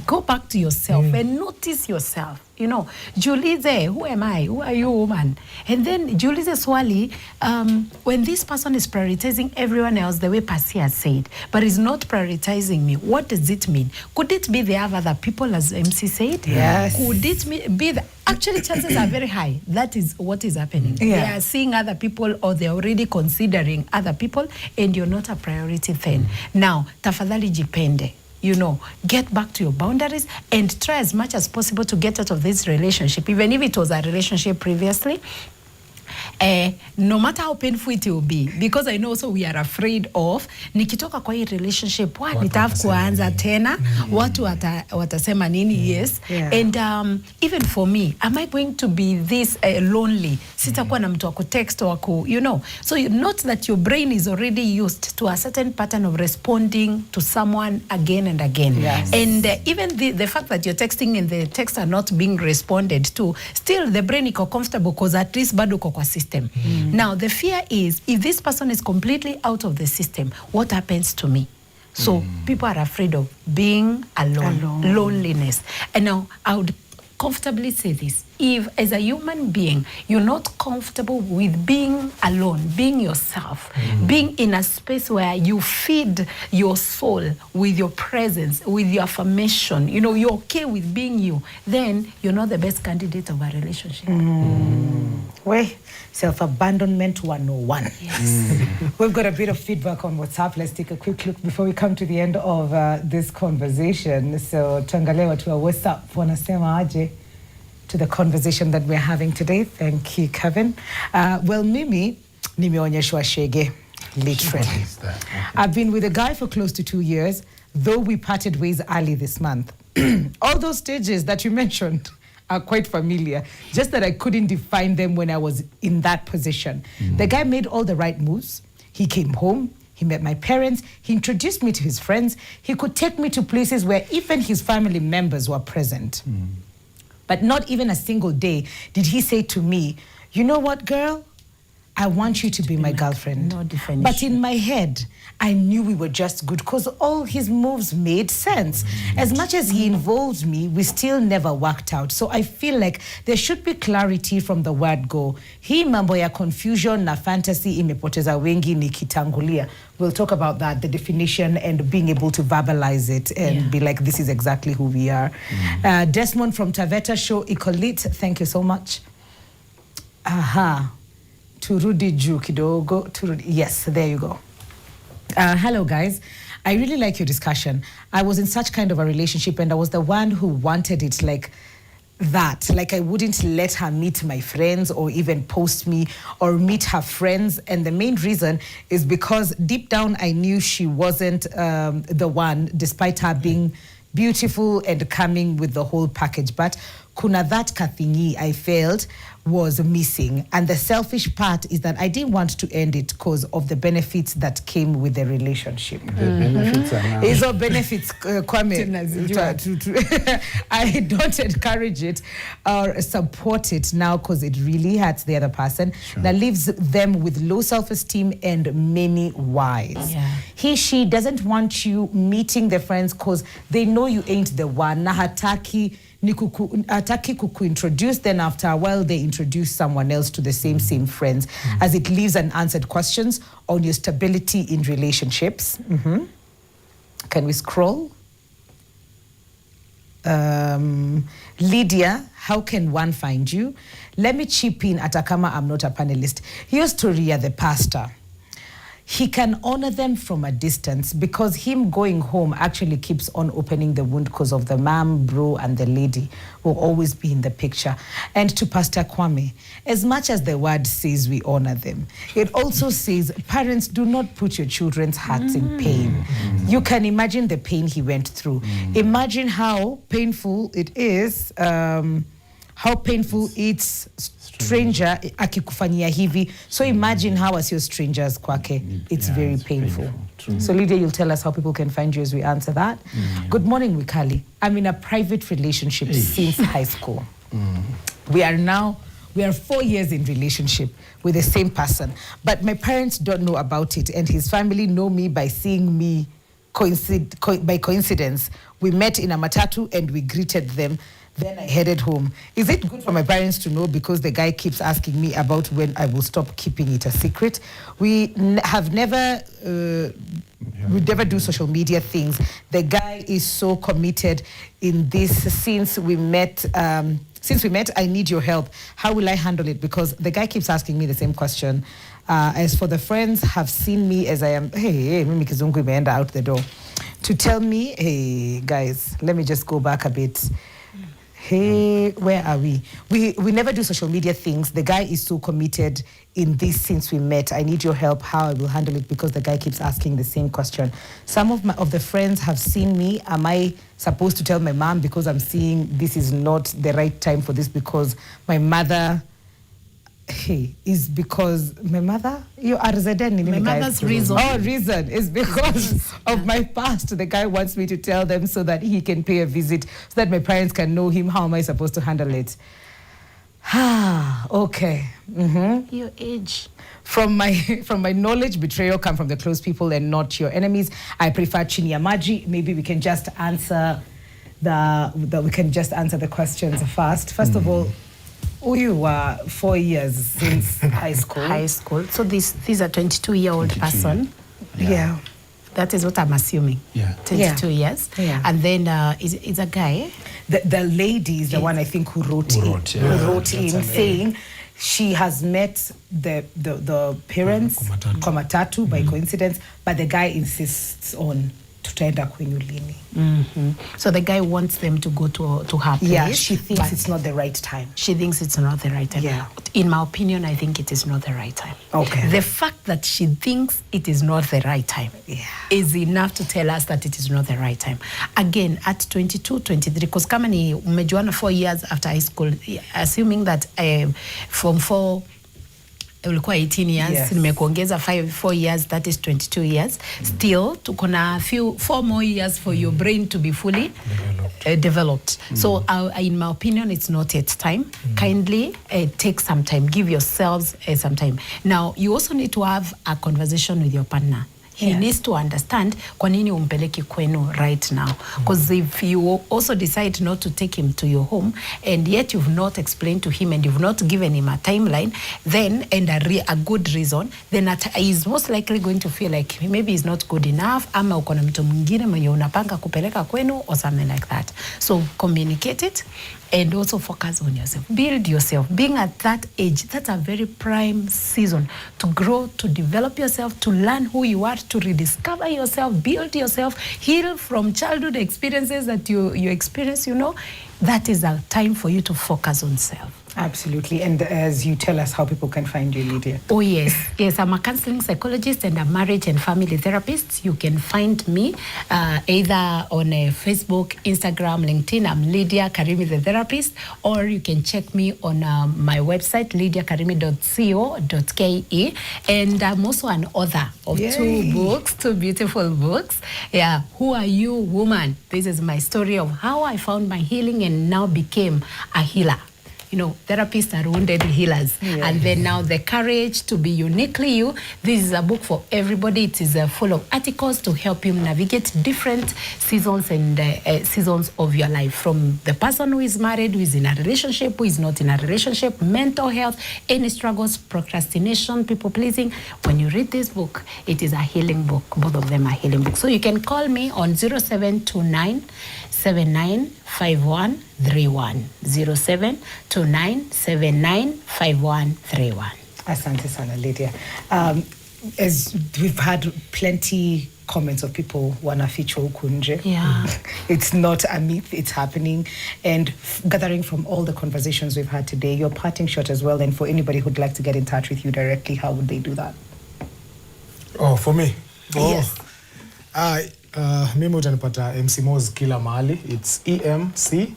go back to yourself and notice yourself. You know, Julize, who am I? Who are you, woman? And then Julize swali, when this person is prioritizing everyone else the way Pasi has said, but is not prioritizing me, what does it mean? Could it be they have other people, as MC said? Yes. Could it be actually chances are very high that is what is happening. They are seeing other people or they're already considering other people and you're not a priority then. Now, tafadhali jipende. You know, get back to your boundaries and try as much as possible to get out of this relationship, even if it was a relationship previously. No matter how painful it will be, because I know also we are afraid of nikitoka kwa hii relationship nitafu kuanza tena watu watasema nini. Yes. And even for me, am I going to be this lonely? Sitakuwa na mtu wa kutext wa you know, so not that your brain is already used to a certain pattern of responding to someone again and again. And even the fact that you're texting and the texts are not being responded to, still the brain iko comfortable because at least bado uko kwa system. Now the fear is if this person is completely out of the system, what happens to me? So people are afraid of being alone. Loneliness. And now I would comfortably say this: if as a human being you're not comfortable with being alone, being yourself, being in a space where you feed your soul with your presence, with your affirmation, you know, you're okay with being you, then you're not the best candidate of a relationship. Well, self-abandonment 101. Yes. We've got a bit of feedback on WhatsApp. Let's take a quick look before we come to the end of this conversation. So, tuangalie watu wa WhatsApp wanasema aje to the conversation that we're having today. Thank you, Kevin. Well, mimi nimeonyeshwa shege, literally. What is that? Okay. I've been with a guy for close to 2 years, though we parted ways early this month. All those stages that you mentioned are quite familiar, just that I couldn't define them when I was in that position. The guy made all the right moves. He came home, he met my parents, he introduced me to his friends, he could take me to places where even his family members were present. But not even a single day did he say to me, you know what, girl? I want you to be my girlfriend. No definition. But in my head, I knew we were just good because all his moves made sense. As much as he involved me, we still never worked out. So I feel like there should be clarity from the word go. Hii mambo ya confusion na fantasy imepoteza wengi ni kitangulia. We'll talk about that, the definition and being able to verbalize it and be like, this is exactly who we are. Desmond from Taveta Show, Icolit, thank you so much. Aha. Turudi juu kidogo. Yes, there you go. Hello, guys. I really like your discussion. I was in such kind of a relationship and I was the one who wanted it like that. Like I wouldn't let her meet my friends or even post me or meet her friends. And the main reason is because deep down I knew she wasn't the one, despite her being beautiful and coming with the whole package. But kuna that kathingi I felt was missing. And the selfish part is that I didn't want to end it because of the benefits that came with the relationship. The benefits are now. Hizo benefits, Kwame, I don't encourage it or support it now because it really hurts the other person. That leaves them with low self-esteem and many whys. He, she doesn't want you meeting their friends because they know you ain't the one. Na hataki kuku-introduce, then after a while they introduce someone else to the same friends, as it leaves unanswered questions on your stability in relationships. Can we scroll? Lydia, how can one find you? Let me chip in, Atakama, I'm not a panelist. Here's Toria, the pastor. He can honor them from a distance because him going home actually keeps on opening the wound because of the mom, bro, and the lady will always be in the picture. And to Pastor Kwame, as much as the word says we honor them, it also says parents, do not put your children's hearts in pain. You can imagine the pain he went through. Imagine how painful it is, it's stranger akikufanyia hivi. So imagine how as your strangers kwake. It's very painful. So Lydia, you'll tell us how people can find you as we answer that. Good morning, Wikali. I'm in a private relationship since high school. We are 4 years in relationship with the same person, but my parents don't know about it and his family know me by seeing me by coincidence. We met in a matatu and we greeted them. Then I headed home. Is it good for my parents to know because the guy keeps asking me about when I will stop keeping it a secret? We never do social media things. The guy is so committed in this since we met. I need your help. How will I handle it? Because the guy keeps asking me the same question. As for the friends, have seen me as I am. Hey, mimi kizungu imeenda out the door. To tell me, hey guys, let me just go back a bit. Hey, where are we? We never do social media things. The guy is so committed in this since we met. I need your help how I will handle it because the guy keeps asking the same question. Some of the friends have seen me. Am I supposed to tell my mom because I'm seeing this is not the right time for this because my mother is because my mother, my mother's reason. Oh, reason is because of my past. The guy wants me to tell them so that he can pay a visit, so that my parents can know him. How am I supposed to handle it? Okay. Your age. From my knowledge, betrayal comes from the close people and not your enemies. I prefer Chini and Maji. Maybe we can just answer the questions first. First of all, you were 4 years since high school. So these are 22-year-old person. Yeah. That is what I'm assuming. 22 years. Yeah. And then is a guy. The lady is the one I think who wrote in saying she has met the parents Komatatu by coincidence, but the guy insists on tutaenda kwenyu lini. So the guy wants them to go to her place. Yeah, she thinks it's not the right time. She thinks it's not the right time. Yeah. In my opinion, I think it is not the right time. Okay. The fact that she thinks it is not the right time is enough to tell us that it is not the right time. Again, at 22, 23, because kama ni umejuana 4 years after high school, assuming that from 4 ulikuwa 18 years, nimekuongeza 4 years, that is 22 years. Still, tuko na 4 more years for your brain to be fully developed. So in my opinion, it's not yet time. Kindly take some time. Give yourselves some time. Now, you also need to have a conversation with your partner. He needs to understand kwa nini umpeleki kwenu right now. Because if you also decide not to take him to your home and yet you've not explained to him and you've not given him a timeline, then and a good reason, then he's most likely going to feel like maybe he's not good enough, ama uko na mtu mwingine mwenye unapanga kupeleka kwenu or something like that. So communicate it. And also focus on yourself. Build yourself. Being at that age, that's a very prime season to grow, to develop yourself, to learn who you are, to rediscover yourself, build yourself, heal from childhood experiences that you experience, That is a time for you to focus on self. Absolutely. And as you tell us how people can find you, Lydia. Oh, yes. Yes, I'm a counseling psychologist and a marriage and family therapist. You can find me either on Facebook, Instagram, LinkedIn. I'm Lydia Karimi, the therapist. Or you can check me on my website, lydiakarimi.co.ke. And I'm also an author of two beautiful books. Yeah, Who Are You, Woman? This is my story of how I found my healing and now became a healer. Therapists are wounded healers. And then now the courage to be uniquely you. This is a book for everybody. It is full of articles to help you navigate different seasons and seasons of your life. From the person who is married, who is in a relationship, who is not in a relationship, mental health, any struggles, procrastination, people pleasing. When you read this book, it is a healing book. Both of them are healing books. So you can call me on 0729 795131 0729795131. Asante sana, Lydia. As we've had plenty comments of people wanafichwa huku nje. It's not a myth, it's happening. And gathering from all the conversations we've had today, your parting shot as well, and for anybody who'd like to get in touch with you directly, how would they do that? Oh, for me? Yes. Mimi utanipata MC Moz kila mahali. It's EMCEEMOHZ.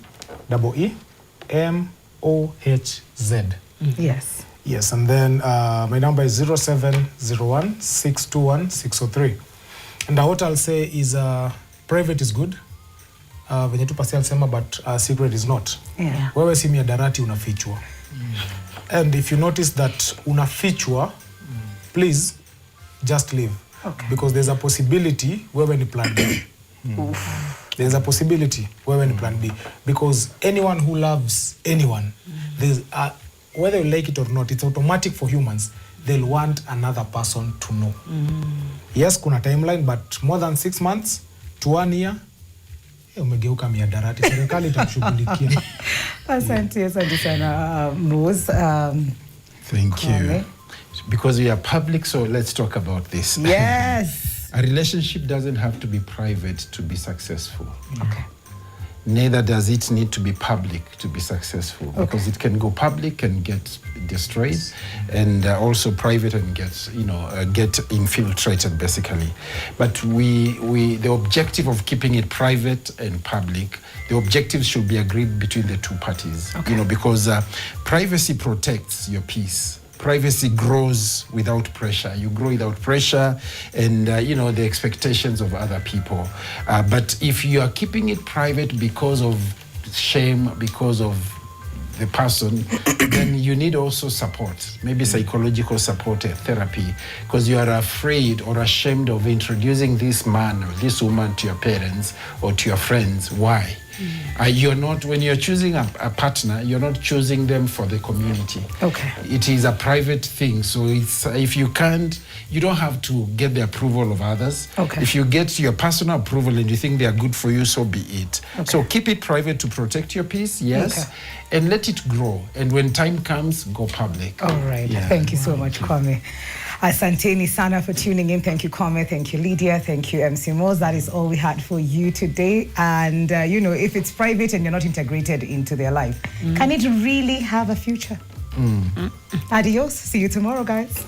Yes. Yes, and then my number is 0701-621-603. And what I'll say is private is good. Venye tu pasi alisema, but secret is not. Wewe si miadarati unafichwa. And if you notice that unafichwa, please just leave. Because there's a possibility wewe ni plan B. There's a possibility wewe ni plan B. Because anyone who loves anyone, there's whether you like it or not, it's automatic for humans. They'll want another person to know. Yes, kuna timeline, but more than 6 months to 1 year, umegeuka miadarati. Serikali itakushughulikia. Asante sana, Moz. Thank you. Because we are public, so let's talk about this. Yes. A relationship doesn't have to be private to be successful. Okay. Neither does it need to be public to be successful, because it can go public and get destroyed, and also private and get infiltrated basically. But the objective of keeping it private and public, the objectives should be agreed between the two parties. Because privacy protects your peace. Privacy grows without pressure. You grow without pressure and, the expectations of other people. But if you are keeping it private because of shame, because of the person, then you need also support, maybe psychological support, therapy, because you are afraid or ashamed of introducing this man or this woman to your parents or to your friends. Why? You're not, when you're choosing a partner, you're not choosing them for the community. It is a private thing. So it's, if you can't, you don't have to get the approval of others. If you get your personal approval and you think they are good for you, so be it. So keep it private to protect your peace, yes, and let it grow. And when time comes, go public. All right. Thank you so much, Kwame. Asanteni sana for tuning in. Thank you, Kwame. Thank you, Lydia. Thank you, MC Moz. That is all we had for you today. And, if it's private and you're not integrated into their life, can it really have a future? Adios. See you tomorrow, guys.